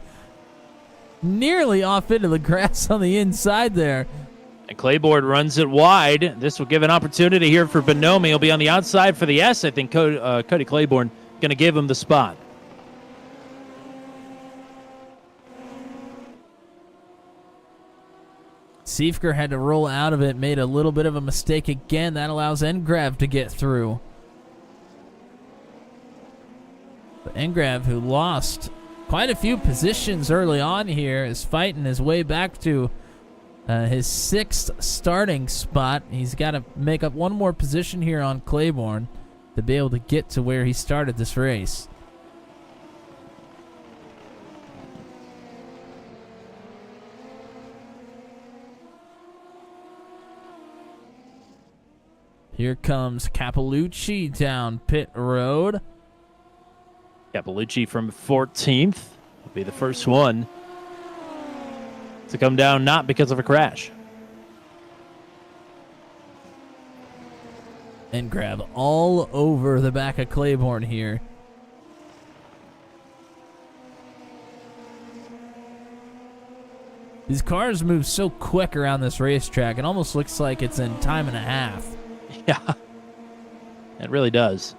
Speaker 9: Nearly off into the grass on the inside there.
Speaker 1: And Claiborne runs it wide. This will give an opportunity here for Bonomi. He'll be on the outside for the S. I think Cody Claiborne going to give him the spot.
Speaker 9: Siefker had to roll out of it, made a little bit of a mistake again. That allows Engrav to get through. But Engrav, who lost quite a few positions early on here, is fighting his way back to his 6th starting spot. He's got to make up one more position here on Claiborne to be able to get to where he started this race. Here comes Capellucci down pit road.
Speaker 1: Capellucci from 14th will be the first one to come down, not because of a crash.
Speaker 9: And grab all over the back of Claiborne here. These cars move so quick around this racetrack, it almost looks like it's in time and a half.
Speaker 1: Yeah, it really does.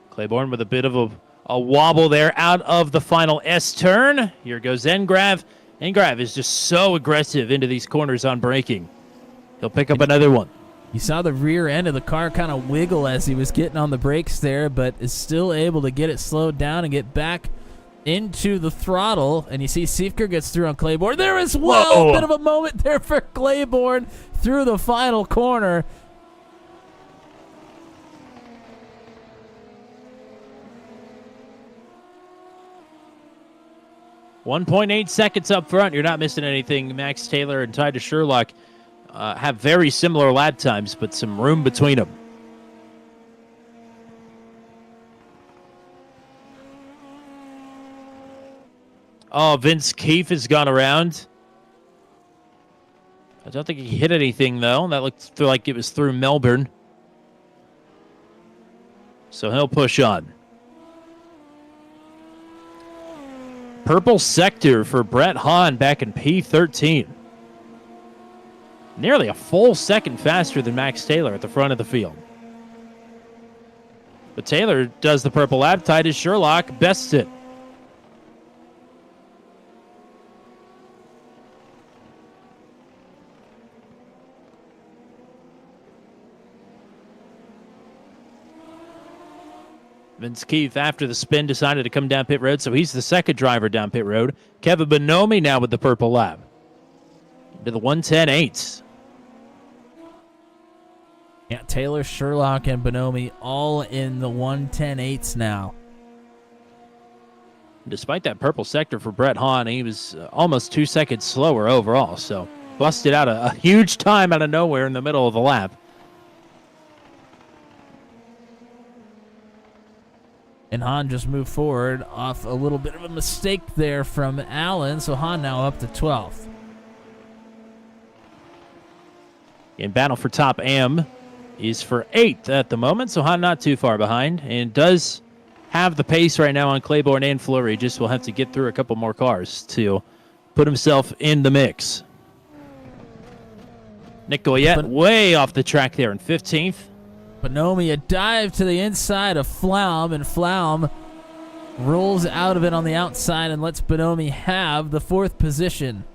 Speaker 1: Claiborne with a bit of a wobble there out of the final S turn. Here goes Engrav. Engrav is just so aggressive into these corners on braking. He'll pick up another one.
Speaker 9: You saw the rear end of the car kind of wiggle as he was getting on the brakes there, but is still able to get it slowed down and get back into the throttle. And you see Siefker gets through on Claiborne there as well.
Speaker 1: Whoa.
Speaker 9: Bit of a moment there for Claiborne through the final corner.
Speaker 1: .8 seconds up front. You're not missing anything. Max Taylor and Titus Sherlock have very similar lap times, but some room between them. Oh, Vince Keefe has gone around. I don't think he hit anything, though. That looked like it was through Melbourne. So he'll push on. Purple sector for Brett Hahn back in P13. Nearly a full second faster than Max Taylor at the front of the field. But Taylor does the purple lap. Titus Sherlock bests it. Vince Keith, after the spin, decided to come down pit road, so he's the second driver down pit road. Kevin Bonomi now with the purple lap. To the 110.8.
Speaker 9: Yeah, Taylor, Sherlock, and Bonomi all in the 110.8s now.
Speaker 1: Despite that purple sector for Brett Hahn, he was almost 2 seconds slower overall, so busted out a huge time out of nowhere in the middle of the lap.
Speaker 9: And Hahn just moved forward off a little bit of a mistake there from Allen, so Hahn now up to 12th.
Speaker 1: In battle for top AM is for 8th at the moment, so Hahn not too far behind, and does have the pace right now on Claiborne and Fleury. Just will have to get through a couple more cars to put himself in the mix. Nick Goyette way off the track there in 15th.
Speaker 9: Bonomi, a dive to the inside of Flaum, and Flaum rolls out of it on the outside and lets Bonomi have the 4th position.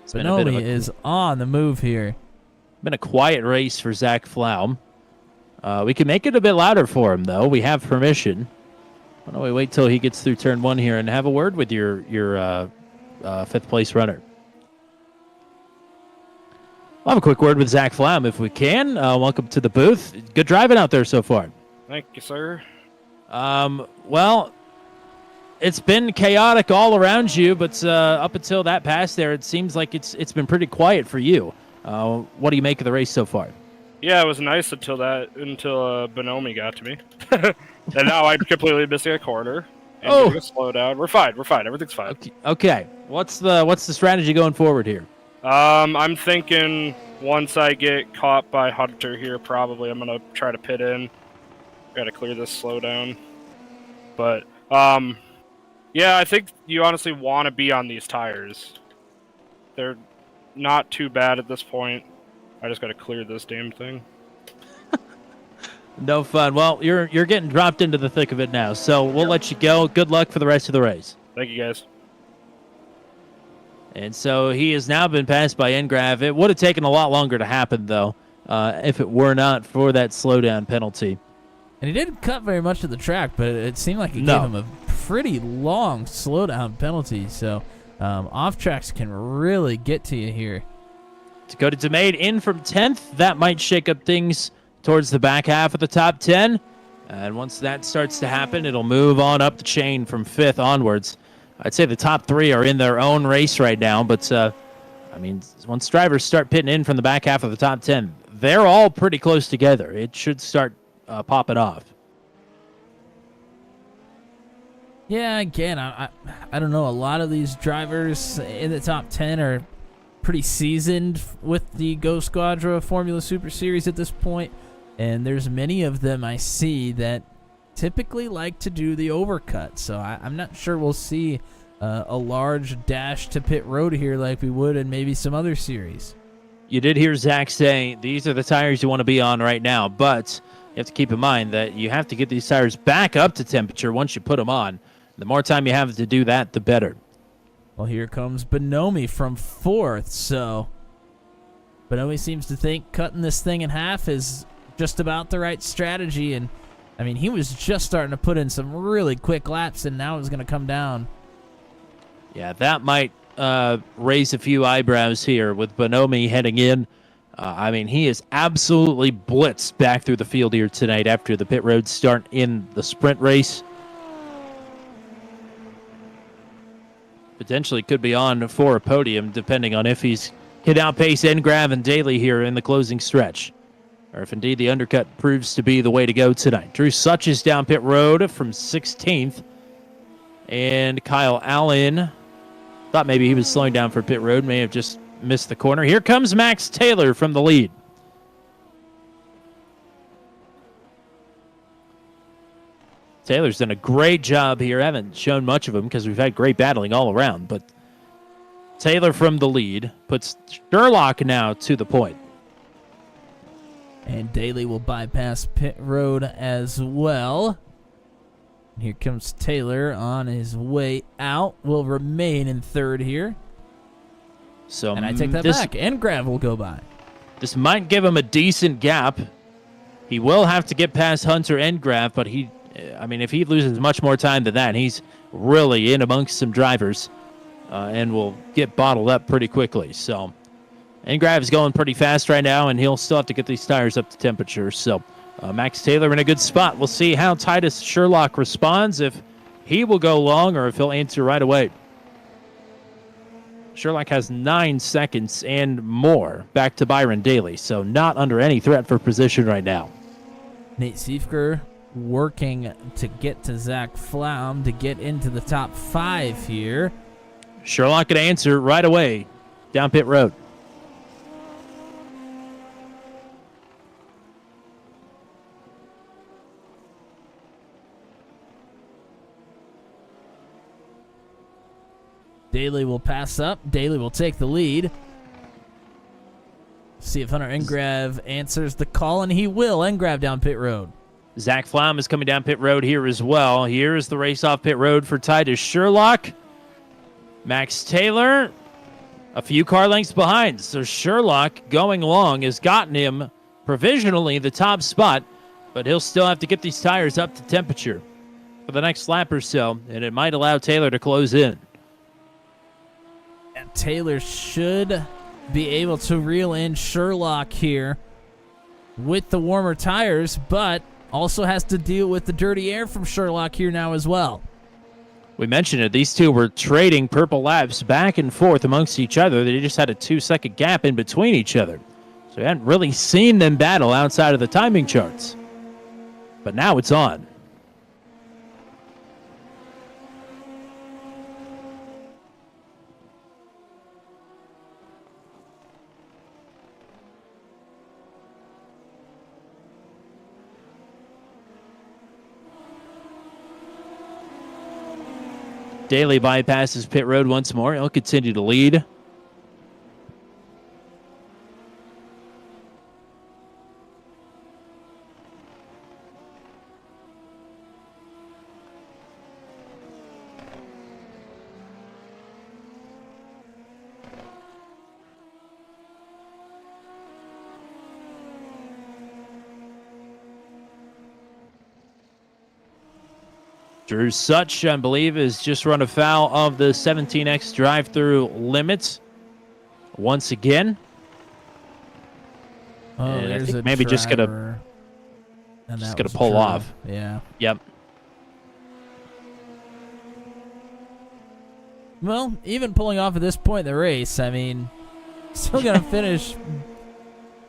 Speaker 9: Bonomi is on the move here.
Speaker 1: Been a quiet race for Zach Flaum. We can make it a bit louder for him, though. We have permission. Why don't we wait till he gets through turn 1 here and have a word with your 5th place runner. We'll have a quick word with Zach Flaum if we can. Welcome to the booth. Good driving out there so far.
Speaker 10: Thank you, sir.
Speaker 1: Well, it's been chaotic all around you, but up until that pass there, it seems like it's been pretty quiet for you. What do you make of the race so far?
Speaker 10: Yeah, it was nice until Bonomi got to me. And now I'm completely missing a corner. And doing a slowdown. We're fine. Everything's fine.
Speaker 1: Okay. What's the strategy going forward here?
Speaker 10: I'm thinking once I get caught by Hunter here, probably I'm going to try to pit in. Got to clear this slowdown. But, yeah, I think you honestly want to be on these tires. They're not too bad at this point. I just got to clear this damn thing.
Speaker 1: No fun. Well, you're getting dropped into the thick of it now, so we'll let you go. Good luck for the rest of the race.
Speaker 10: Thank you, guys.
Speaker 1: And so he has now been passed by Engrav. It would have taken a lot longer to happen, though, if it were not for that slowdown penalty.
Speaker 9: And he didn't cut very much of the track, but it seemed like it gave him a pretty long slowdown penalty. So off tracks can really get to you here.
Speaker 1: Dakota DeMade in from 10th. That might shake up things towards the back half of the top 10. And once that starts to happen, it'll move on up the chain from 5th onwards. I'd say the top 3 are in their own race right now, but, I mean, once drivers start pitting in from the back half of the top 10, they're all pretty close together. It should start popping off.
Speaker 9: Yeah, again, I don't know. A lot of these drivers in the top 10 are pretty seasoned with the GoSquadra Formula Super Series at this point, and there's many of them I see that typically like to do the overcut, so I'm not sure we'll see a large dash to pit road here like we would in maybe some other series.
Speaker 1: You did hear Zach say these are the tires you want to be on right now, but you have to keep in mind that you have to get these tires back up to temperature once you put them on. The more time you have to do that, the better.
Speaker 9: Well, here comes Bonomi from 4th, so Bonomi seems to think cutting this thing in half is just about the right strategy, and I mean, he was just starting to put in some really quick laps, and now it's going to come down.
Speaker 1: Yeah, that might raise a few eyebrows here with Bonomi heading in. I mean, he is absolutely blitzed back through the field here tonight after the pit road start in the sprint race. Potentially could be on for a podium, depending on if he's can outpace Engrav and Daly here in the closing stretch, or if indeed the undercut proves to be the way to go tonight. Drew Such is down pit road from 16th, and Kyle Allen thought maybe he was slowing down for pit road, may have just missed the corner. Here comes Max Taylor from the lead. Taylor's done a great job here. I haven't shown much of him because we've had great battling all around, but Taylor from the lead puts Sherlock now to the point.
Speaker 9: And Daly will bypass pit road as well. Here comes Taylor on his way out. Will remain in third here.
Speaker 1: So
Speaker 9: and I take that back. And Grav will go by.
Speaker 1: This might give him a decent gap. He will have to get past Hunter and Grav, but if he loses much more time than that, he's really in amongst some drivers and will get bottled up pretty quickly. So, Engrav's going pretty fast right now, and he'll still have to get these tires up to temperature. So, Max Taylor in a good spot. We'll see how Titus Sherlock responds, if he will go long or if he'll answer right away. Sherlock has 9 seconds and more back to Byron Daly, so not under any threat for position right now.
Speaker 9: Nate Siefker working to get to Zach Flaum to get into the top 5 here.
Speaker 1: Sherlock can answer right away down pit road.
Speaker 9: Daly will pass up. Daly will take the lead. See if Hunter Engrav answers the call, and he will. Engrav down pit road.
Speaker 1: Zach Flaum is coming down pit road here as well. Here's the race off pit road for Titus Sherlock. Max Taylor, a few car lengths behind. So Sherlock going long has gotten him provisionally the top spot, but he'll still have to get these tires up to temperature for the next lap or so, and it might allow Taylor to close in.
Speaker 9: And Taylor should be able to reel in Sherlock here with the warmer tires, but also has to deal with the dirty air from Sherlock here now as well.
Speaker 1: We mentioned it. These two were trading purple laps back and forth amongst each other. They just had a 2-second gap in between each other. So we hadn't really seen them battle outside of the timing charts. But now it's on. Daly bypasses pit road once more. He'll continue to lead. Drew Such, I believe, has just run afoul of the 17X drive-through limits once again.
Speaker 9: Oh,
Speaker 1: and
Speaker 9: there's
Speaker 1: I think
Speaker 9: a
Speaker 1: maybe just gonna pull off.
Speaker 9: Yeah.
Speaker 1: Yep.
Speaker 9: Well, even pulling off at this point in the race, I mean, still gonna finish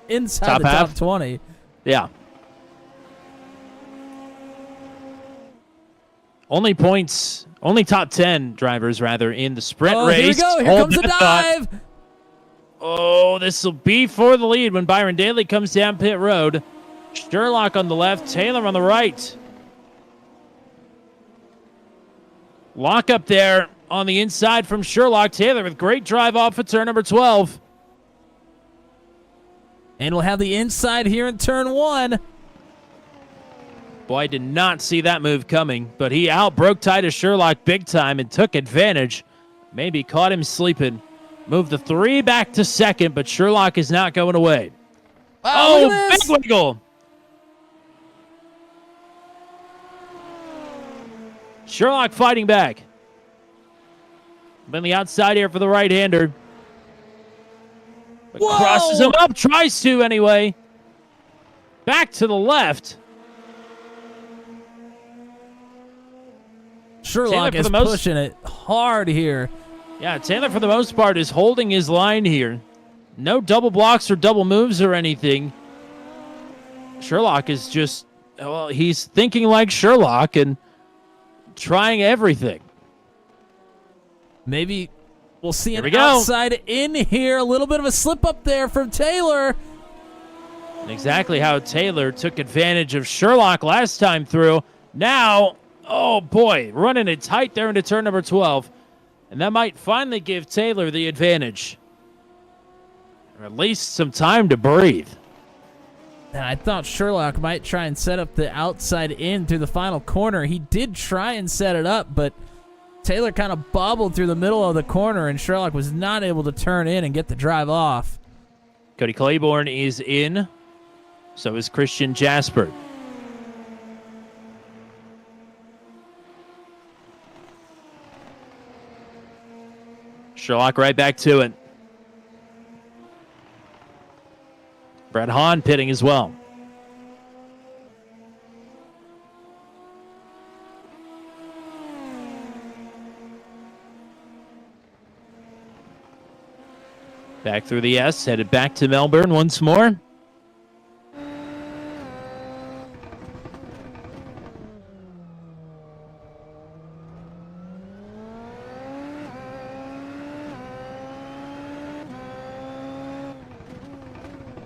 Speaker 9: inside
Speaker 1: Top
Speaker 9: the
Speaker 1: half?
Speaker 9: top 20.
Speaker 1: Yeah. Only top 10 drivers, rather, in the sprint race.
Speaker 9: Here we go. Here comes the dive.
Speaker 1: Oh, this will be for the lead when Byron Daly comes down pit road. Sherlock on the left, Taylor on the right. Lock up there on the inside from Sherlock. Taylor with great drive off of turn number 12.
Speaker 9: And we'll have the inside here in turn 1.
Speaker 1: Boy, I did not see that move coming, but he outbroke Titus Sherlock big time and took advantage. Maybe caught him sleeping. Moved the 3 back to second, but Sherlock is not going away.
Speaker 9: Oh,
Speaker 1: big wiggle. Sherlock fighting back. Been the outside here for the right-hander. But crosses him up, tries to anyway. Back to the left.
Speaker 9: Sherlock is pushing it hard here.
Speaker 1: Yeah, Taylor, for the most part, is holding his line here. No double blocks or double moves or anything. Sherlock is just, well, he's thinking like Sherlock and trying everything.
Speaker 9: Maybe We'll see
Speaker 1: Here
Speaker 9: an
Speaker 1: we go.
Speaker 9: outside in here. A little bit of a slip up there from Taylor.
Speaker 1: And exactly how Taylor took advantage of Sherlock last time through. Now, oh boy, running it tight there into turn number 12. And that might finally give Taylor the advantage. Or at least some time to breathe.
Speaker 9: And I thought Sherlock might try and set up the outside in through the final corner. He did try and set it up, but Taylor kind of bobbled through the middle of the corner, and Sherlock was not able to turn in and get the drive off.
Speaker 1: Cody Claiborne is in. So is Christian Jasper. Sherlock right back to it. Brett Hahn pitting as well. Back through the S, headed back to Melbourne once more.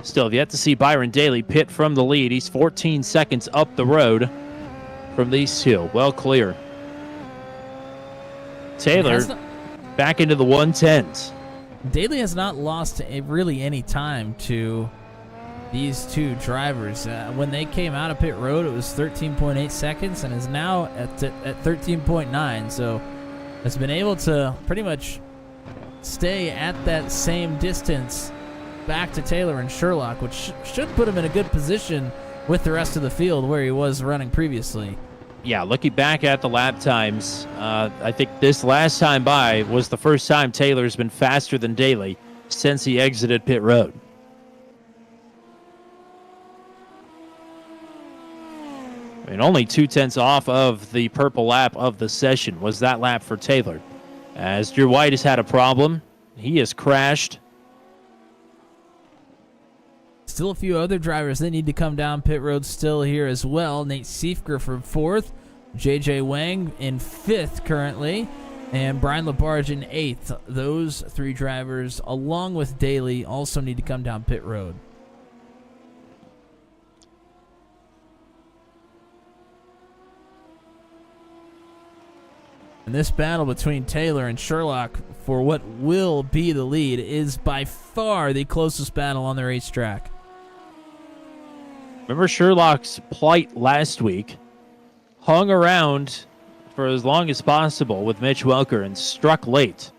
Speaker 1: Still have yet to see Byron Daly pit from the lead. He's 14 seconds up the road from these two. Well clear. Taylor back into the 110s.
Speaker 9: Daly has not lost really any time to these two drivers. When they came out of pit road, it was 13.8 seconds and is now at 13.9. So has been able to pretty much stay at that same distance back to Taylor and Sherlock, which should put him in a good position with the rest of the field where he was running previously.
Speaker 1: Yeah, looking back at the lap times, I think this last time by was the first time Taylor's been faster than Daly since he exited pit road. I mean, only 2/10 off of the purple lap of the session was that lap for Taylor. As Drew White has had a problem, he has crashed.
Speaker 9: Still a few other drivers that need to come down pit road still here as well. Nate Siefker from 4th, JJ Wang in 5th currently, and Brian Labarge in 8th. Those three drivers, along with Daly, also need to come down pit road. And this battle between Taylor and Sherlock for what will be the lead is by far the closest battle on the racetrack.
Speaker 1: Remember Sherlock's plight last week? Hung around for as long as possible with Mitch Welker and struck late.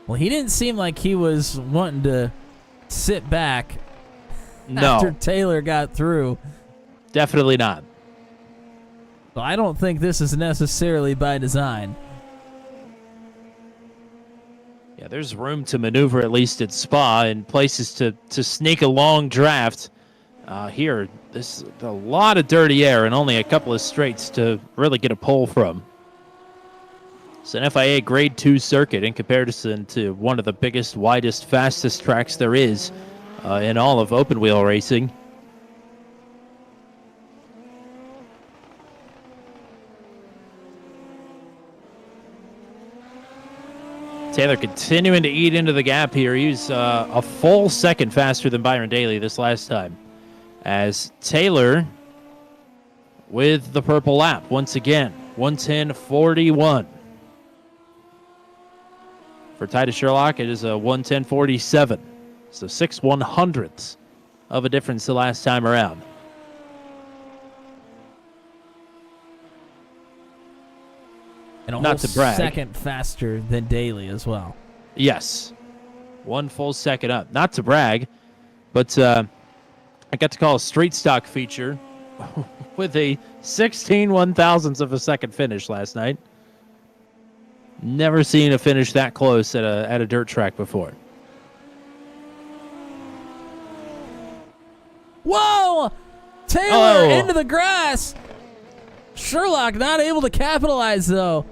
Speaker 9: Well, he didn't seem like he was wanting to sit back
Speaker 1: No.
Speaker 9: after Taylor got through.
Speaker 1: Definitely not.
Speaker 9: So I don't think this is necessarily by design.
Speaker 1: Yeah, there's room to maneuver at least at Spa and places to sneak a long draft. Here, this is a lot of dirty air and only a couple of straights to really get a pole from. It's an FIA Grade 2 circuit in comparison to one of the biggest, widest, fastest tracks there is in all of open wheel racing. Taylor continuing to eat into the gap here. He was a full second faster than Byron Daly this last time. As Taylor with the purple lap once again, 110.41. For Titus Sherlock, it is a 110.47. So 6/100ths of a difference the last time around.
Speaker 9: And a
Speaker 1: Not
Speaker 9: whole
Speaker 1: to brag.
Speaker 9: second faster than Daly as well.
Speaker 1: Yes. 1 full second up. Not to brag, but I got to call a street stock feature with a 16 1,000ths of a second finish last night. Never seen a finish that close at a dirt track before.
Speaker 9: Whoa! Taylor into the grass. Sherlock not able to capitalize, though.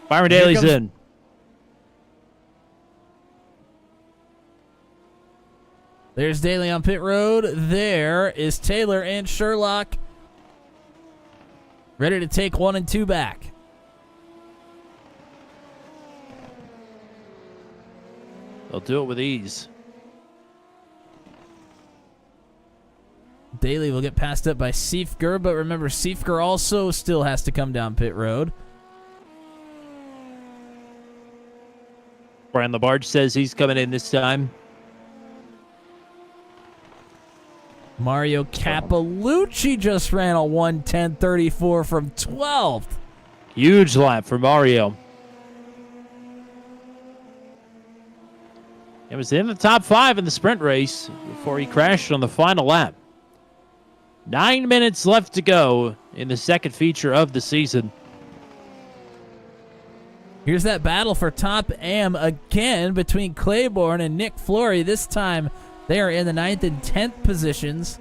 Speaker 1: Byron Daly's in.
Speaker 9: There's Daly on pit road. There is Taylor and Sherlock. ready to take 1 and 2 back.
Speaker 1: They'll do it with ease.
Speaker 9: Daly will get passed up by Siefker, but remember, Siefker also still has to come down pit road.
Speaker 1: Brian Labarge says he's coming in this time.
Speaker 9: Mario Capalucci just ran a 1:10.34 from 12th.
Speaker 1: Huge lap for Mario. It was in the top 5 in the sprint race before he crashed on the final lap. 9 minutes left to go in the second feature of the season.
Speaker 9: Here's that battle for top AM again between Claiborne and Nick Flory. This time they are in the 9th and 10th positions.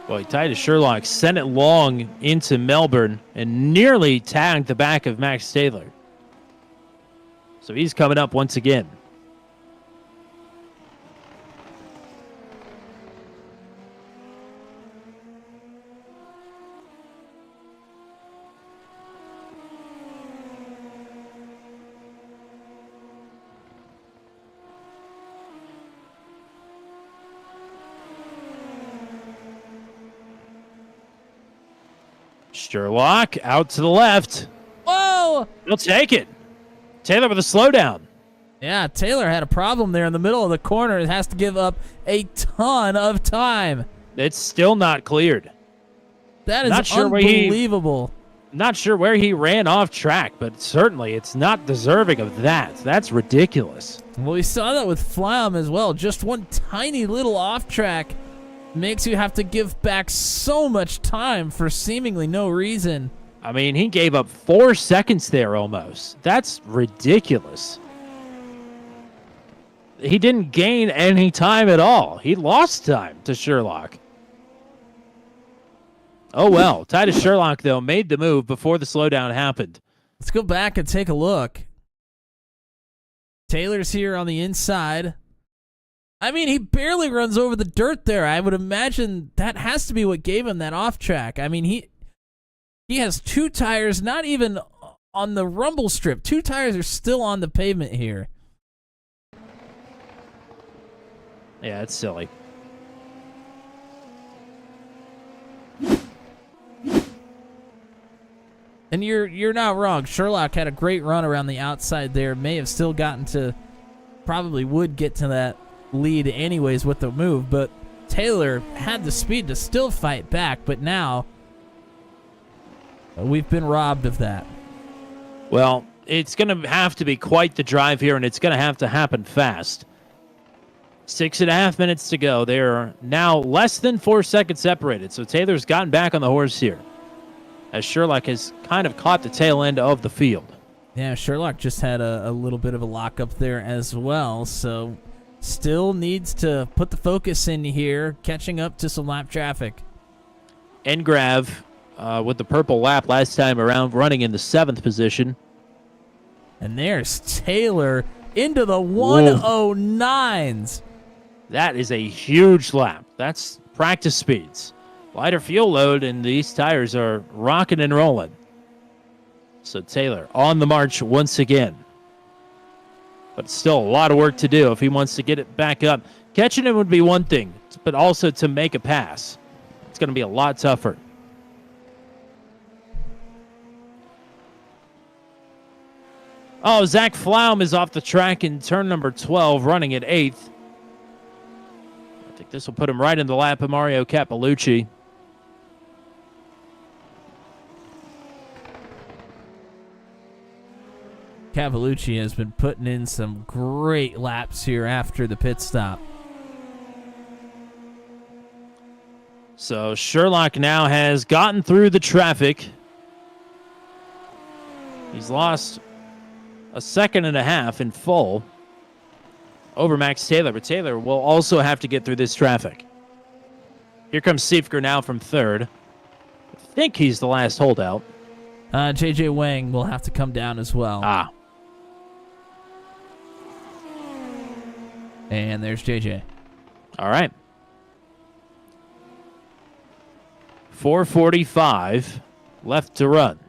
Speaker 1: Boy, Titus Sherlock sent it long into Melbourne and nearly tagged the back of Max Taylor. So he's coming up once again. Sherlock out to the left.
Speaker 9: Whoa!
Speaker 1: He'll take it. Taylor with a slowdown.
Speaker 9: Yeah, Taylor had a problem there in the middle of the corner. It has to give up a ton of time.
Speaker 1: It's still not cleared.
Speaker 9: That is
Speaker 1: Not sure
Speaker 9: unbelievable.
Speaker 1: Not sure where he ran off track, but certainly it's not deserving of that. That's ridiculous.
Speaker 9: Well, we saw that with Flam as well. Just one tiny little off track makes you have to give back so much time for seemingly no reason.
Speaker 1: I mean, he gave up 4 seconds there almost. That's ridiculous. He didn't gain any time at all. He lost time to Sherlock. Oh, well. Titus Sherlock, though, made the move before the slowdown happened.
Speaker 9: Let's go back and take a look. Taylor's here on the inside. I mean, he barely runs over the dirt there. I would imagine that has to be what gave him that off track. I mean, he has 2 tires, not even on the rumble strip. 2 tires are still on the pavement here.
Speaker 1: Yeah, it's silly.
Speaker 9: And you're not wrong. Sherlock had a great run around the outside there. May have still gotten to, probably would get to that lead anyways with the move, but Taylor had the speed to still fight back, but now we've been robbed of that.
Speaker 1: Well, it's going to have to be quite the drive here, and it's going to have to happen fast. 6.5 minutes to go. They're now less than 4 seconds separated, so Taylor's gotten back on the horse here, as Sherlock has kind of caught the tail end of the field.
Speaker 9: Yeah, Sherlock just had a little bit of a lockup there as well, so still needs to put the focus in here, catching up to some lap traffic.
Speaker 1: Engrav with the purple lap last time around, running in the 7th position.
Speaker 9: And there's Taylor into the 109s.
Speaker 1: That is a huge lap. That's practice speeds. Lighter fuel load, and these tires are rocking and rolling. So Taylor on the march once again. But still a lot of work to do if he wants to get it back up. Catching him would be one thing, but also to make a pass, it's going to be a lot tougher. Oh, Zach Flaum is off the track in turn number 12, running at 8th. I think this will put him right in the lap of Mario Capalucci.
Speaker 9: Capalucci has been putting in some great laps here after the pit stop.
Speaker 1: So Sherlock now has gotten through the traffic. He's lost 1.5 seconds in full over Max Taylor, but Taylor will also have to get through this traffic. Here comes Siefker now from 3rd. I think he's the last holdout.
Speaker 9: JJ Wang will have to come down as well. And there's JJ.
Speaker 1: All right. 4:45 left to run.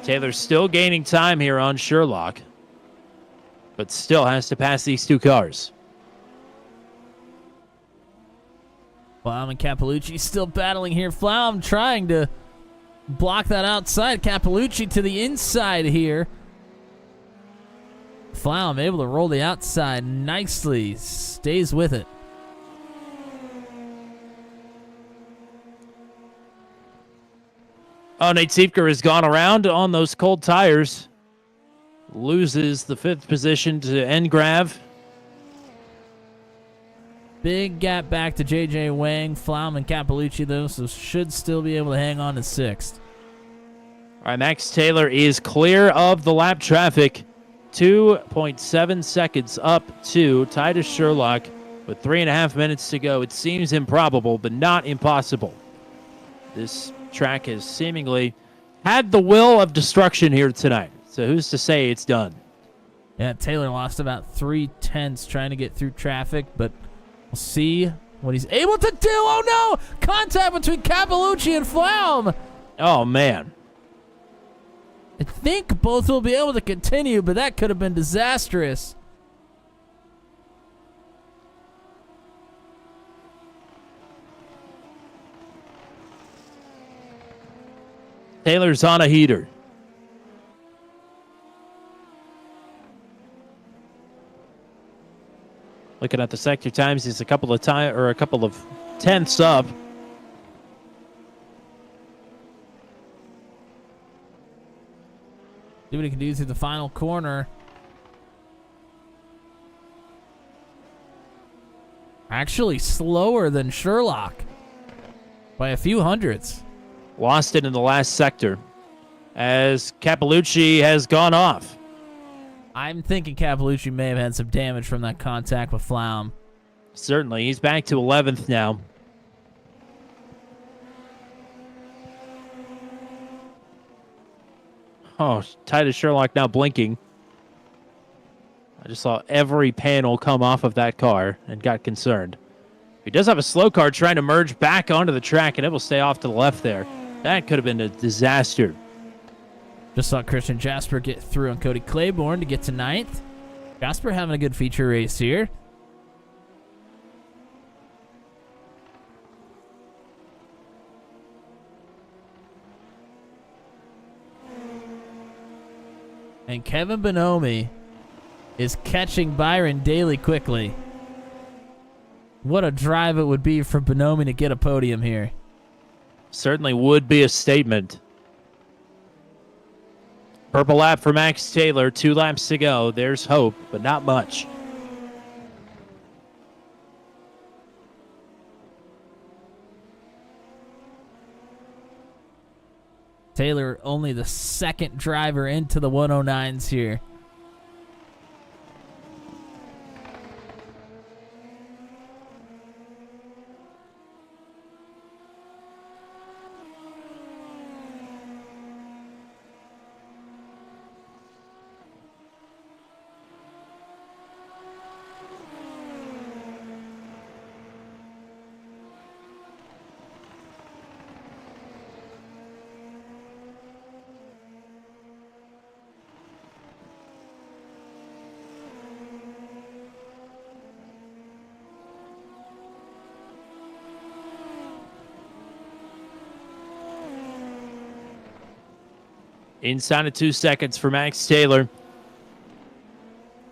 Speaker 1: Taylor's still gaining time here on Sherlock, but still has to pass these two cars.
Speaker 9: Flaum and Cappellucci still battling here. Flaum trying to block that outside. Cappellucci to the inside here. Flaum able to roll the outside nicely. Stays with it.
Speaker 1: Oh, Nate Siefker has gone around on those cold tires. Loses the 5th position to Engrav.
Speaker 9: Big gap back to J.J. Wang, Flaum, and Cappellucci, though, so should still be able to hang on to 6th.
Speaker 1: All right, Max Taylor is clear of the lap traffic. 2.7 seconds up to Titus Sherlock with 3.5 minutes to go. It seems improbable, but not impossible. This track has seemingly had the will of destruction here tonight. So who's to say it's done?
Speaker 9: Yeah, Taylor lost about 3/10 trying to get through traffic, but we'll see what he's able to do. Oh, no! Contact between Cappellucci and Flaum.
Speaker 1: Oh, man.
Speaker 9: I think both will be able to continue, but that could have been disastrous.
Speaker 1: Taylor's on a heater. Looking at the sector times, he's a couple of tenths up.
Speaker 9: See what he can do through the final corner. Actually slower than Sherlock by a few hundredths.
Speaker 1: Lost it in the last sector as Cappellucci has gone off.
Speaker 9: I'm thinking Cappellucci may have had some damage from that contact with Flaum.
Speaker 1: Certainly. He's back to 11th now. Oh, Titus Sherlock now blinking. I just saw every panel come off of that car and got concerned. He does have a slow car trying to merge back onto the track, and it will stay off to the left there. That could have been a disaster.
Speaker 9: Just saw Christian Jasper get through on Cody Claiborne to get to 9th. Jasper having a good feature race here. And Kevin Bonomi is catching Byron Daly quickly. What a drive it would be for Bonomi to get a podium here.
Speaker 1: Certainly would be a statement. Purple lap for Max Taylor. 2 laps to go. There's hope, but not much.
Speaker 9: Taylor only the 2nd driver into the 109s here.
Speaker 1: Inside of 2 seconds for Max Taylor.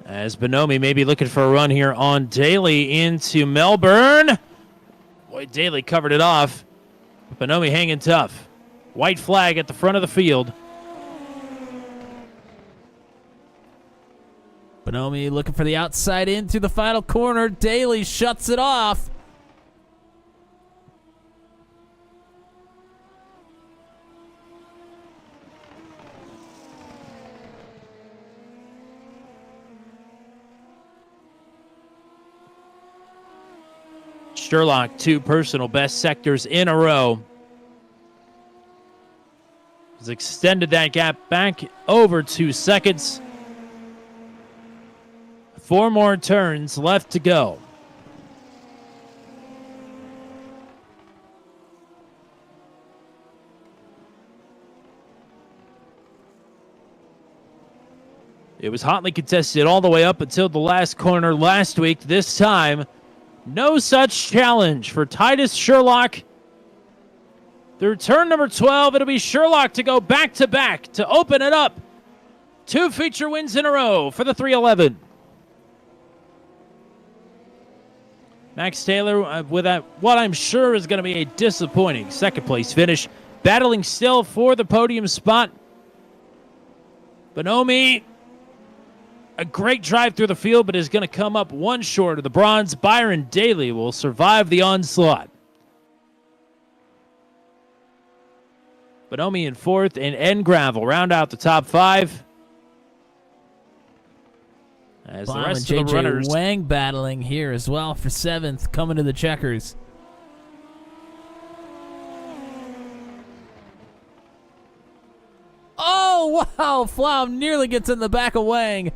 Speaker 1: As Bonomi may be looking for a run here on Daly into Melbourne. Boy, Daly covered it off. Bonomi hanging tough. White flag at the front of the field.
Speaker 9: Bonomi looking for the outside in through the final corner. Daly shuts it off.
Speaker 1: Sherlock, 2 personal best sectors in a row. has extended that gap back over 2 seconds. 4 more turns left to go. It was hotly contested all the way up until the last corner last week. This time, no such challenge for Titus Sherlock. Through turn number 12, it'll be Sherlock to go back-to-back to open it up. 2 feature wins in a row for the 311. Max Taylor with what I'm sure is going to be a disappointing second-place finish. Battling still for the podium spot. Bonomi, a great drive through the field, but is going to come up one short of the bronze. Byron Daly will survive the onslaught. Bonomi in 4th, and N Gravel round out the top 5. As the rest of the runners,
Speaker 9: Wang battling here as well for 7th, coming to the checkers. Oh, wow! Flaum nearly gets in the back of Wang.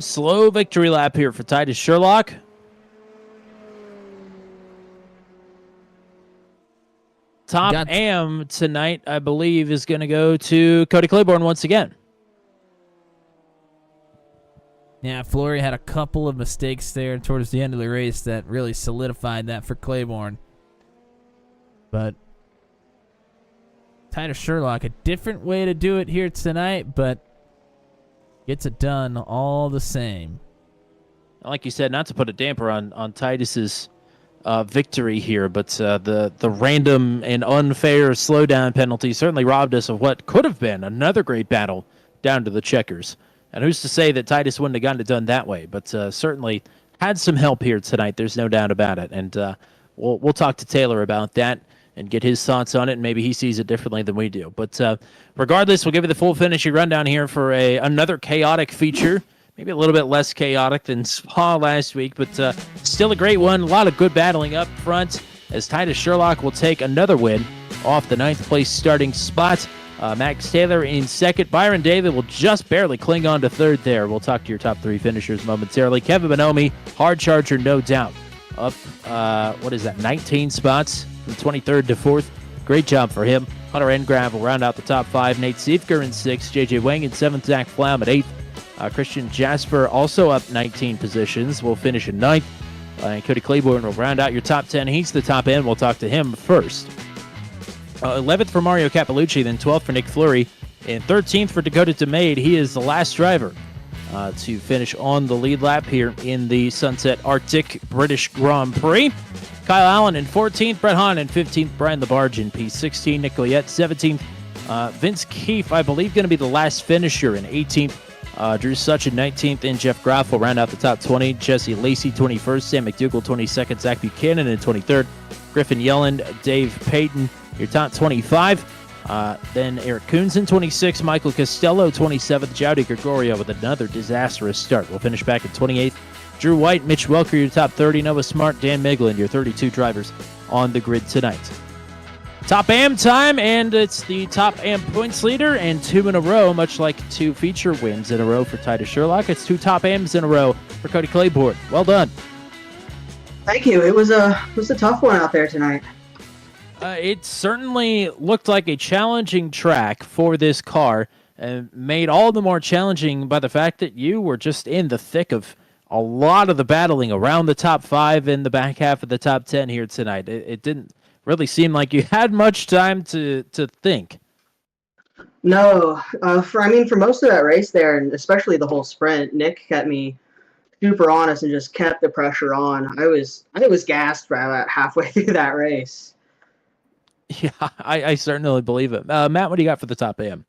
Speaker 1: slow victory lap here for Titus Sherlock. Top AM tonight, I believe, is going to go to Cody Claiborne once again.
Speaker 9: Yeah, Flory had a couple of mistakes there towards the end of the race that really solidified that for Claiborne. But Titus Sherlock, a different way to do it here tonight, but gets it done all the same.
Speaker 1: Like you said, not to put a damper on Titus's victory here, but the random and unfair slowdown penalty certainly robbed us of what could have been another great battle down to the checkers. And who's to say that Titus wouldn't have gotten it done that way? But certainly had some help here tonight. There's no doubt about it. And we'll talk to Taylor about that and get his thoughts on it. And maybe he sees it differently than we do. But regardless, we'll give you the full finishing rundown here for another chaotic feature. Maybe a little bit less chaotic than Spa last week, but still a great one. A lot of good battling up front as Titus Sherlock will take another win off the 9th place starting spot. Max Taylor in second. Byron David will just barely cling on to third there. We'll talk to your top 3 finishers momentarily. Kevin Bonomi, hard charger, no doubt. Up, 19 spots from 23rd to 4th. Great job for him. Hunter Engrav will round out the top 5. Nate Siefker in 6th. J.J. Wang in 7th. Zach Flaum at 8th. Christian Jasper also up 19 positions. Will finish in 9th. And Cody Claiborne will round out your top 10. He's the top end. We'll talk to him first. 11th for Mario Cappellucci, then 12th for Nick Fleury, and 13th for Dakota DeMade. He is the last driver to finish on the lead lap here in the Sunset Arctic British Grand Prix. Kyle Allen in 14th, Brett Hahn in 15th, Brian Labarge in P16, Nick Goyette 17th, Vince Keefe, I believe, going to be the last finisher in 18th, Drew Such in 19th, and Jeff Graff will round out the top 20. Jesse Lacey 21st, Sam McDougall 22nd, Zach Buchanan in 23rd, Griffin Yelland, Dave Payton, your top 25. Then Eric Coons in 26, Michael Costello 27th, Jowdy Gregorio with another disastrous start. We'll finish back at 28th. Drew White, Mitch Welker, your top 30. Noah Smart, Dan Miglin, your 32 drivers on the grid tonight. Top AM time, and it's the top AM points leader, and 2 in a row, much like 2 feature wins in a row for Titus Sherlock. It's 2 top AMs in a row for Cody Claiborne. Well done.
Speaker 11: Thank you. It was a tough one out there tonight.
Speaker 1: It certainly looked like a challenging track for this car, and made all the more challenging by the fact that you were just in the thick of a lot of the battling around the top 5 and the back half of the top 10 here tonight. It didn't really seem like you had much time to think.
Speaker 11: No, for most of that race there, and especially the whole sprint, Nick kept me super honest and just kept the pressure on. I was gassed by about halfway through that race.
Speaker 1: Yeah, I certainly believe it. Matt, what do you got for the top AM?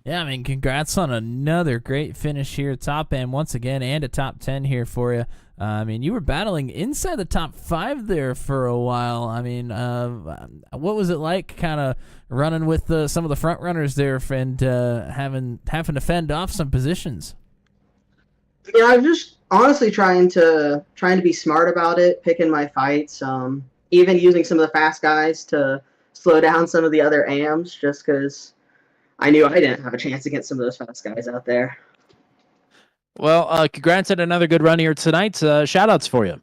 Speaker 9: Yeah, I mean, congrats on another great finish here, top end once again, and a top 10 here for you. I mean, you were battling inside the top 5 there for a while. I mean, what was it like kind of running with some of the front runners there and having to fend off some positions?
Speaker 11: Yeah, I'm just honestly trying to be smart about it, picking my fights, even using some of the fast guys to slow down some of the other AMs, just because I knew I didn't have a chance against some of those fast guys out there.
Speaker 1: Well, congrats on another good run here tonight. Shout-outs for you.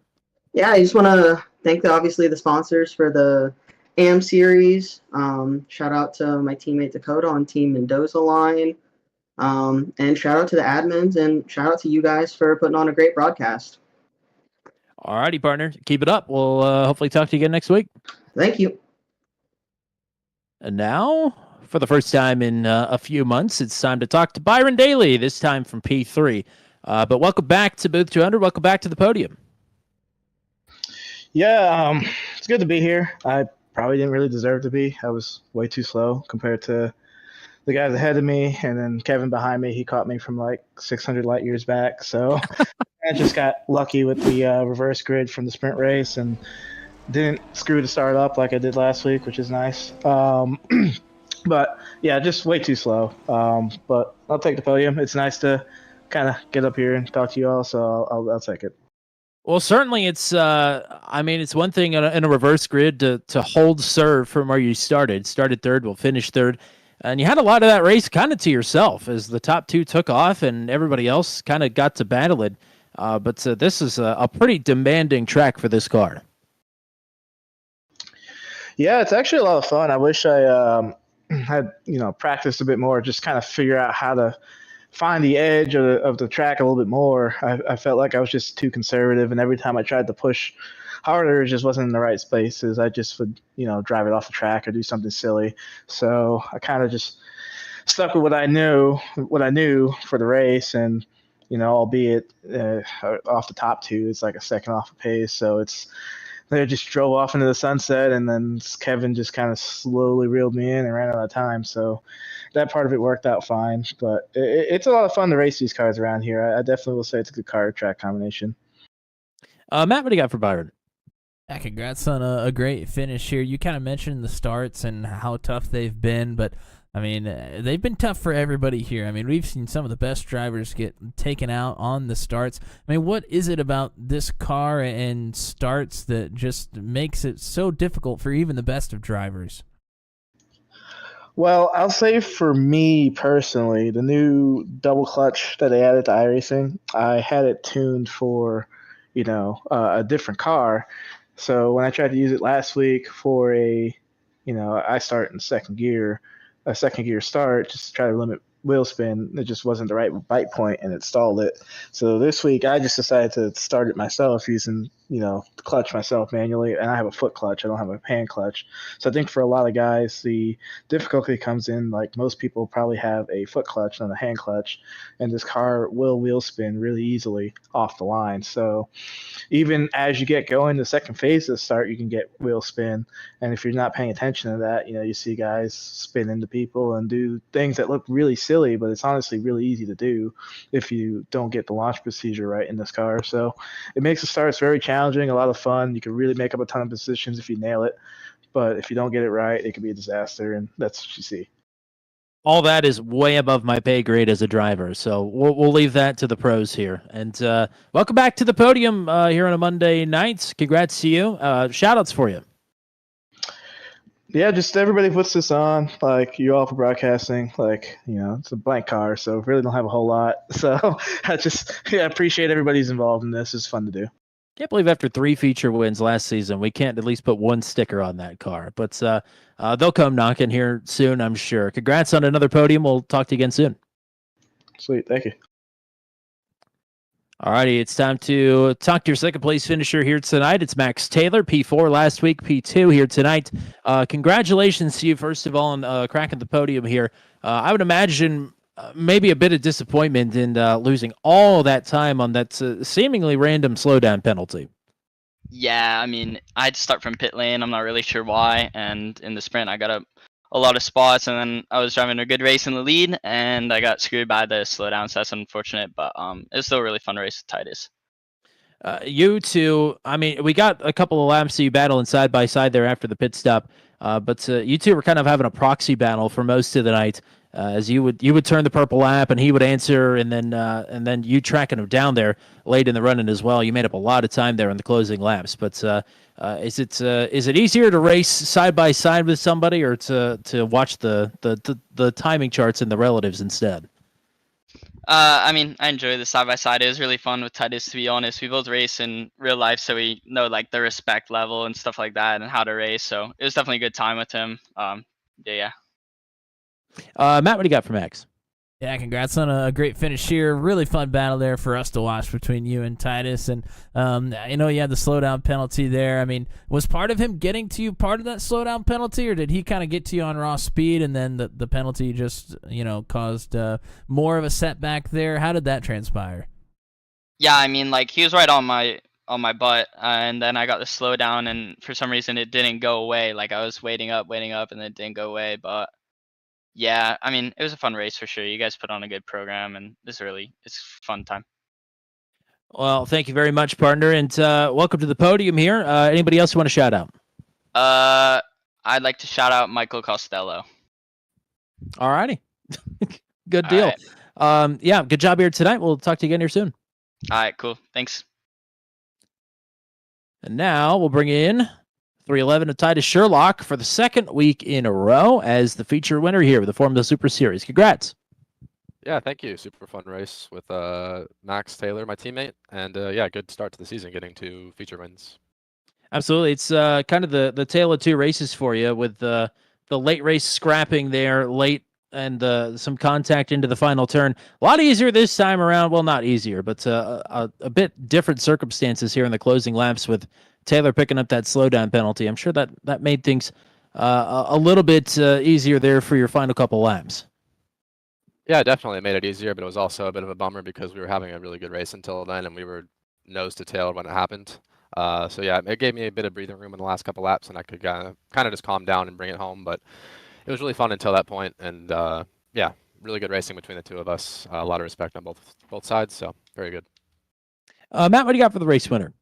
Speaker 11: Yeah, I just want to thank obviously the sponsors for the AM series. Shout out to my teammate Dakota on Team Mendoza line. And shout out to the admins and shout out to you guys for putting on a great broadcast.
Speaker 1: All righty, partner. Keep it up. We'll hopefully talk to you again next week.
Speaker 11: Thank you.
Speaker 1: And now, for the first time in a few months, it's time to talk to Byron Daly, this time from P3. But welcome back to Booth 200. Welcome back to the podium.
Speaker 12: Yeah, it's good to be here. I probably didn't really deserve to be. I was way too slow compared to the guys ahead of me, and then Kevin behind me, he caught me from like 600 light years back. So I just got lucky with the reverse grid from the sprint race and didn't screw the start up like I did last week, which is nice. But yeah, just way too slow. But I'll take the podium. It's nice to kind of get up here and talk to you all, so I'll take it.
Speaker 1: Well, certainly it's it's one thing in a reverse grid to hold serve from where you started. Started third, will finish third. And you had a lot of that race kind of to yourself as the top 2 took off and everybody else kind of got to battle it. But this is a pretty demanding track for this car.
Speaker 12: Yeah, it's actually a lot of fun. I wish I had practiced a bit more, just kind of figure out how to find the edge of the track a little bit more. I felt like I was just too conservative, and every time I tried to push harder, it just wasn't in the right spaces. I just would, drive it off the track or do something silly. So I kind of just stuck with what I knew for the race, and albeit off the top 2, it's like a second off of pace. So they just drove off into the sunset, and then Kevin just kind of slowly reeled me in and ran out of time. So that part of it worked out fine. But it's a lot of fun to race these cars around here. I definitely will say it's a good car track combination.
Speaker 1: Matt, what do you got for Byron?
Speaker 9: Yeah, congrats on a great finish here. You kind of mentioned the starts and how tough they've been, but I mean, they've been tough for everybody here. I mean, we've seen some of the best drivers get taken out on the starts. I mean, what is it about this car and starts that just makes it so difficult for even the best of drivers?
Speaker 12: Well, I'll say for me personally, the new double clutch that they added to iRacing, I had it tuned for, a different car. So when I tried to use it last week for I start in a second gear start, just to try to limit wheel spin, it just wasn't the right bite point and it stalled it. So this week I just decided to start it myself using, the clutch myself manually, and I have a foot clutch. I don't have a hand clutch. So I think for a lot of guys, the difficulty comes in, like most people probably have a foot clutch and a hand clutch, and this car will wheel spin really easily off the line. So even as you get going, the second phase of the start, you can get wheel spin. And if you're not paying attention to that, you see guys spin into people and do things that look really silly, but it's honestly really easy to do if you don't get the launch procedure right in this car. So it makes the starts very challenging, a lot of fun. You can really make up a ton of positions if you nail it, but if you don't get it right, it can be a disaster, and that's what you see.
Speaker 1: All that is way above my pay grade as a driver, so we'll leave that to the pros here. And welcome back to the podium here on a Monday night. Congrats to you. Shout-outs for you.
Speaker 12: Yeah, just everybody puts this on, like you all for broadcasting, it's a blank car, so really don't have a whole lot. So I appreciate everybody's involved in this. It's fun to do.
Speaker 1: Can't believe after 3 feature wins last season, we can't at least put 1 sticker on that car. But they'll come knocking here soon, I'm sure. Congrats on another podium. We'll talk to you again soon.
Speaker 12: Sweet. Thank you.
Speaker 1: All righty, it's time to talk to your second-place finisher here tonight. It's Max Taylor, P4 last week, P2 here tonight. Congratulations to you, first of all, on cracking the podium here. I would imagine maybe a bit of disappointment in losing all that time on that seemingly random slowdown penalty.
Speaker 13: Yeah, I mean, I had to start from pit lane. I'm not really sure why. And in the sprint, I got up a lot of spots, and then I was driving a good race in the lead, and I got screwed by the slowdown, so that's unfortunate. But it was still a really fun race with Titus.
Speaker 1: You two, I mean, we got a couple of laps that you battling side by side there after the pit stop, but you two were kind of having a proxy battle for most of the night. As you would turn the purple lap and he would answer, and then you tracking him down there late in the running as well. You made up a lot of time there in the closing laps. But is it easier to race side by side with somebody, or to watch the timing charts and the relatives instead?
Speaker 13: I mean, I enjoy the side by side. It was really fun with Titus, to be honest. We both race in real life, so we know like the respect level and stuff like that, and how to race. So it was definitely a good time with him. Yeah.
Speaker 1: Matt, what do you got for Max?
Speaker 9: Yeah, congrats on a great finish here. Really fun battle there for us to watch between you and Titus. And you know, you had the slowdown penalty there. I mean, was part of him getting to you part of that slowdown penalty, or did he kind of get to you on raw speed and then the penalty just, you know, caused more of a setback there? How did that transpire?
Speaker 13: Yeah, I mean, like he was right on my butt, and then I got the slowdown, and for some reason it didn't go away. Like I was waiting up, and it didn't go away, but. Yeah, I mean, it was a fun race for sure. You guys put on a good program, and it's a fun time.
Speaker 1: Well, thank you very much, partner, and welcome to the podium here. Anybody else you want to shout out?
Speaker 13: I'd like to shout out Michael Costello.
Speaker 1: All righty. Good deal.
Speaker 13: Right.
Speaker 1: Yeah, good job here tonight. We'll talk to you again here soon.
Speaker 13: All right, cool. Thanks.
Speaker 1: And now we'll bring in 311 to Titus Sherlock for the second week in a row as the feature winner here with the Formula Super Series. Congrats.
Speaker 14: Yeah, thank you. Super fun race with Max Taylor, my teammate. And yeah, good start to the season getting 2 feature wins.
Speaker 1: Absolutely. It's kind of the tale of 2 races for you with the late race scrapping there late and some contact into the final turn. A lot easier this time around. Well, not easier, but a bit different circumstances here in the closing laps with Taylor picking up that slowdown penalty. I'm sure that made things a little bit easier there for your final couple laps.
Speaker 14: Yeah, definitely made it easier, but it was also a bit of a bummer because we were having a really good race until then, and we were nose to tail when it happened. So yeah, it gave me a bit of breathing room in the last couple laps, and I could kind of just calm down and bring it home. But it was really fun until that point, and yeah, really good racing between the two of us. A lot of respect on both sides, so very good.
Speaker 1: Matt, what do you got for the race winner?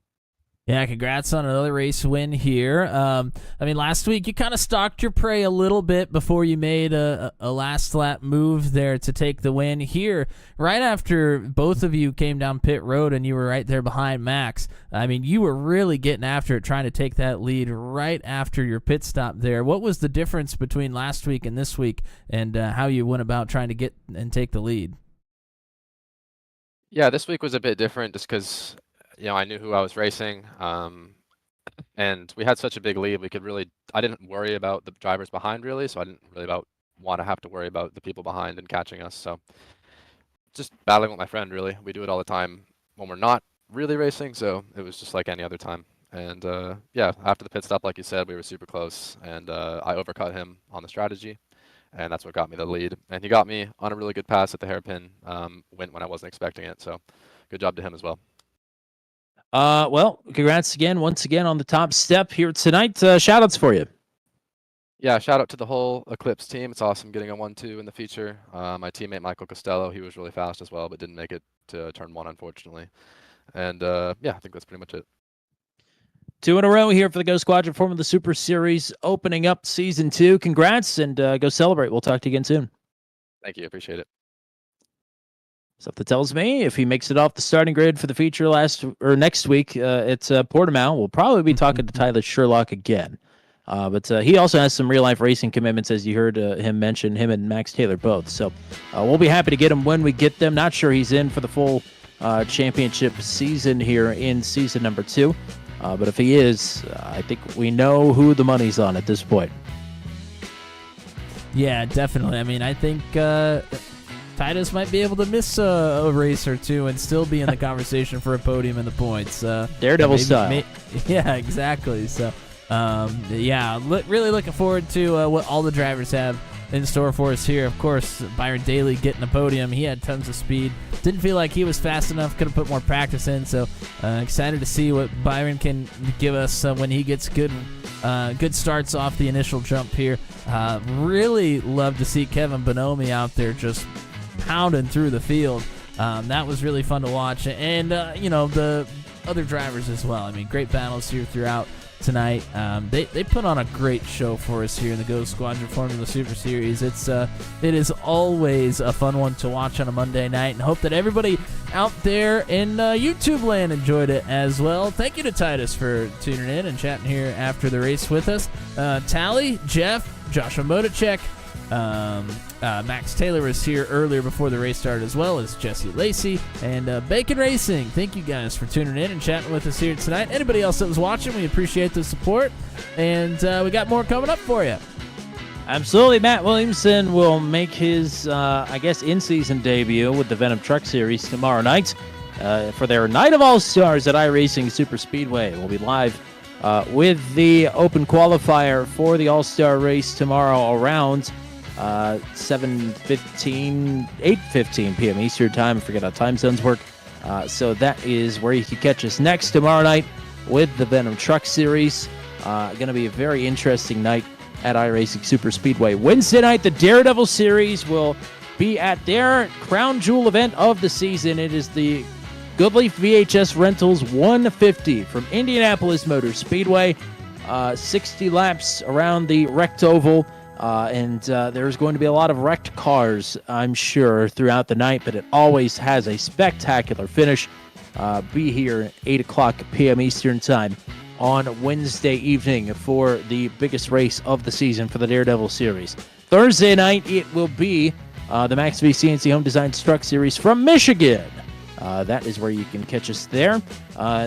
Speaker 9: Yeah, congrats on another race win here. I mean, last week you kind of stalked your prey a little bit before you made a last lap move there to take the win. Here, right after both of you came down pit road and you were right there behind Max, I mean, you were really getting after it, trying to take that lead right after your pit stop there. What was the difference between last week and this week, and how you went about trying to get and take the lead?
Speaker 14: Yeah, this week was a bit different just because, you know, I knew who I was racing, and we had such a big lead. I didn't worry about the drivers behind really, so I didn't really want to have to worry about the people behind and catching us. So just battling with my friend really. We do it all the time when we're not really racing, so it was just like any other time. And yeah, after the pit stop, like you said, we were super close, and I overcut him on the strategy, and that's what got me the lead. And he got me on a really good pass at the hairpin, went when I wasn't expecting it. So good job to him as well.
Speaker 1: Well, congrats once again on the top step here tonight. Shout outs for you.
Speaker 14: Yeah, shout out to the whole Eclipse team. It's awesome getting a 1-2 in the feature. My teammate Michael Costello, he was really fast as well, but didn't make it to turn 1, unfortunately. And yeah, I think that's pretty much it.
Speaker 1: 2 in a row here for the GoSquadra Formula Super Series, opening up Season 2. Congrats, and go celebrate. We'll talk to you again soon.
Speaker 14: Thank you. Appreciate it.
Speaker 1: Something tells me if he makes it off the starting grid for the feature next week, it's Portimao. We'll probably be talking to Tyler Sherlock again. But he also has some real-life racing commitments, as you heard him mention, him and Max Taylor both. So we'll be happy to get him when we get them. Not sure he's in for the full championship season here in season number 2. But if he is, I think we know who the money's on at this point.
Speaker 9: Yeah, definitely. I mean, I think Titus might be able to miss a race or two and still be in the conversation for a podium in the points.
Speaker 1: Daredevil style.
Speaker 9: Yeah, exactly. So, yeah, really looking forward to what all the drivers have in store for us here. Of course, Byron Daly getting a podium. He had tons of speed. Didn't feel like he was fast enough. Could have put more practice in. So, excited to see what Byron can give us when he gets good Good starts off the initial jump here. Really love to see Kevin Bonomi out there just pounding through the field. That was really fun to watch. And, the other drivers as well. I mean, great battles here throughout tonight. They put on a great show for us here in the GoSquadra Formula Super Series. It is always a fun one to watch on a Monday night, and hope that everybody out there in YouTube land enjoyed it as well. Thank you to Titus for tuning in and chatting here after the race with us. Tally, Jeff, Joshua Modacek, Max Taylor was here earlier before the race started, as well as Jesse Lacey and Bacon Racing. Thank you guys for tuning in and chatting with us here tonight. Anybody else that was watching, we appreciate the support, and we got more coming up for you.
Speaker 1: Absolutely. Matt Williamson will make his, in-season debut with the Venom Truck Series tomorrow night for their Night of All-Stars at iRacing Super Speedway. We'll be live with the open qualifier for the All-Star race tomorrow around 8:15 p.m. Eastern Time. I forget how time zones work. So that is where you can catch us next tomorrow night with the Venom Truck Series. Going to be a very interesting night at iRacing Super Speedway. Wednesday night, the Daredevil Series will be at their crown jewel event of the season. It is the Goodleaf VHS Rentals 150 from Indianapolis Motor Speedway. 60 laps around the wrecked oval. And there's going to be a lot of wrecked cars, I'm sure, throughout the night, but it always has a spectacular finish. Be here at 8 o'clock p.m. Eastern Time on Wednesday evening for the biggest race of the season for the Daredevil Series. Thursday night, it will be the Max v CNC Home Design Truck Series from Michigan. That is where you can catch us there.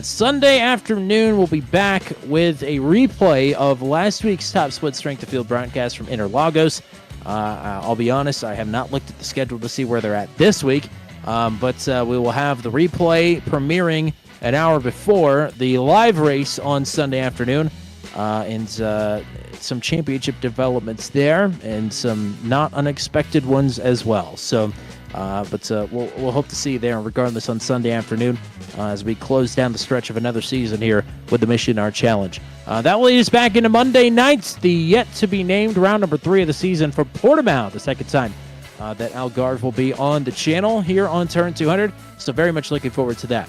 Speaker 1: Sunday afternoon, we'll be back with a replay of last week's Top Split Strength of Field broadcast from Interlagos. I'll be honest, I have not looked at the schedule to see where they're at this week, but we will have the replay premiering an hour before the live race on Sunday afternoon, and some championship developments there, and some not unexpected ones as well. So. But we'll hope to see you there regardless on Sunday afternoon as we close down the stretch of another season here with the Mission Art Challenge. That will lead us back into Monday nights, the yet-to-be-named round number 3 of the season for Portimao, the second time that Algarve will be on the channel here on Turn 200. So very much looking forward to that.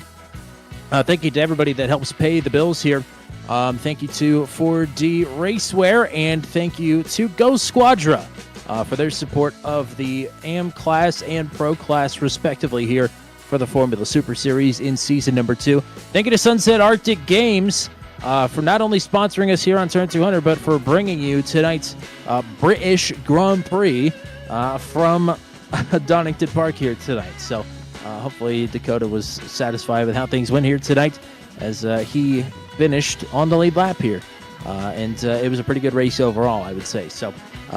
Speaker 1: Thank you to everybody that helps pay the bills here. Thank you to 4D Racewear, and thank you to GoSquadra. For their support of the AM class and Pro class, respectively, here for the Formula Super Series in season number 2. Thank you to Sunset Arctic Games for not only sponsoring us here on Turn 200, but for bringing you tonight's Bri-ish Grand Prix from Donington Park here tonight. So hopefully Dakota was satisfied with how things went here tonight as he finished on the lead lap here. And it was a pretty good race overall, I would say. So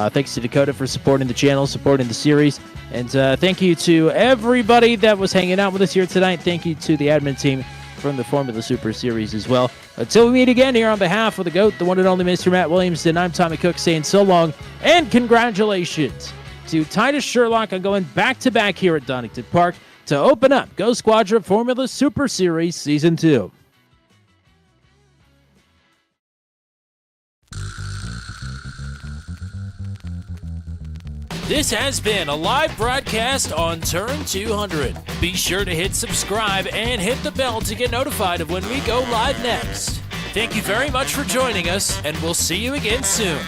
Speaker 1: thanks to Dakota for supporting the channel, supporting the series. And thank you to everybody that was hanging out with us here tonight. Thank you to the admin team from the Formula Super Series as well. Until we meet again here on behalf of the GOAT, the one and only Mr. Matt Williamson, I'm Tommy Cook saying so long and congratulations to Titus Sherlock on going back-to-back here at Donington Park to open up GoSquadra Formula Super Series Season 2. This has been a live broadcast on Turn 200. Be sure to hit subscribe and hit the bell to get notified of when we go live next. Thank you very much for joining us, and we'll see you again soon.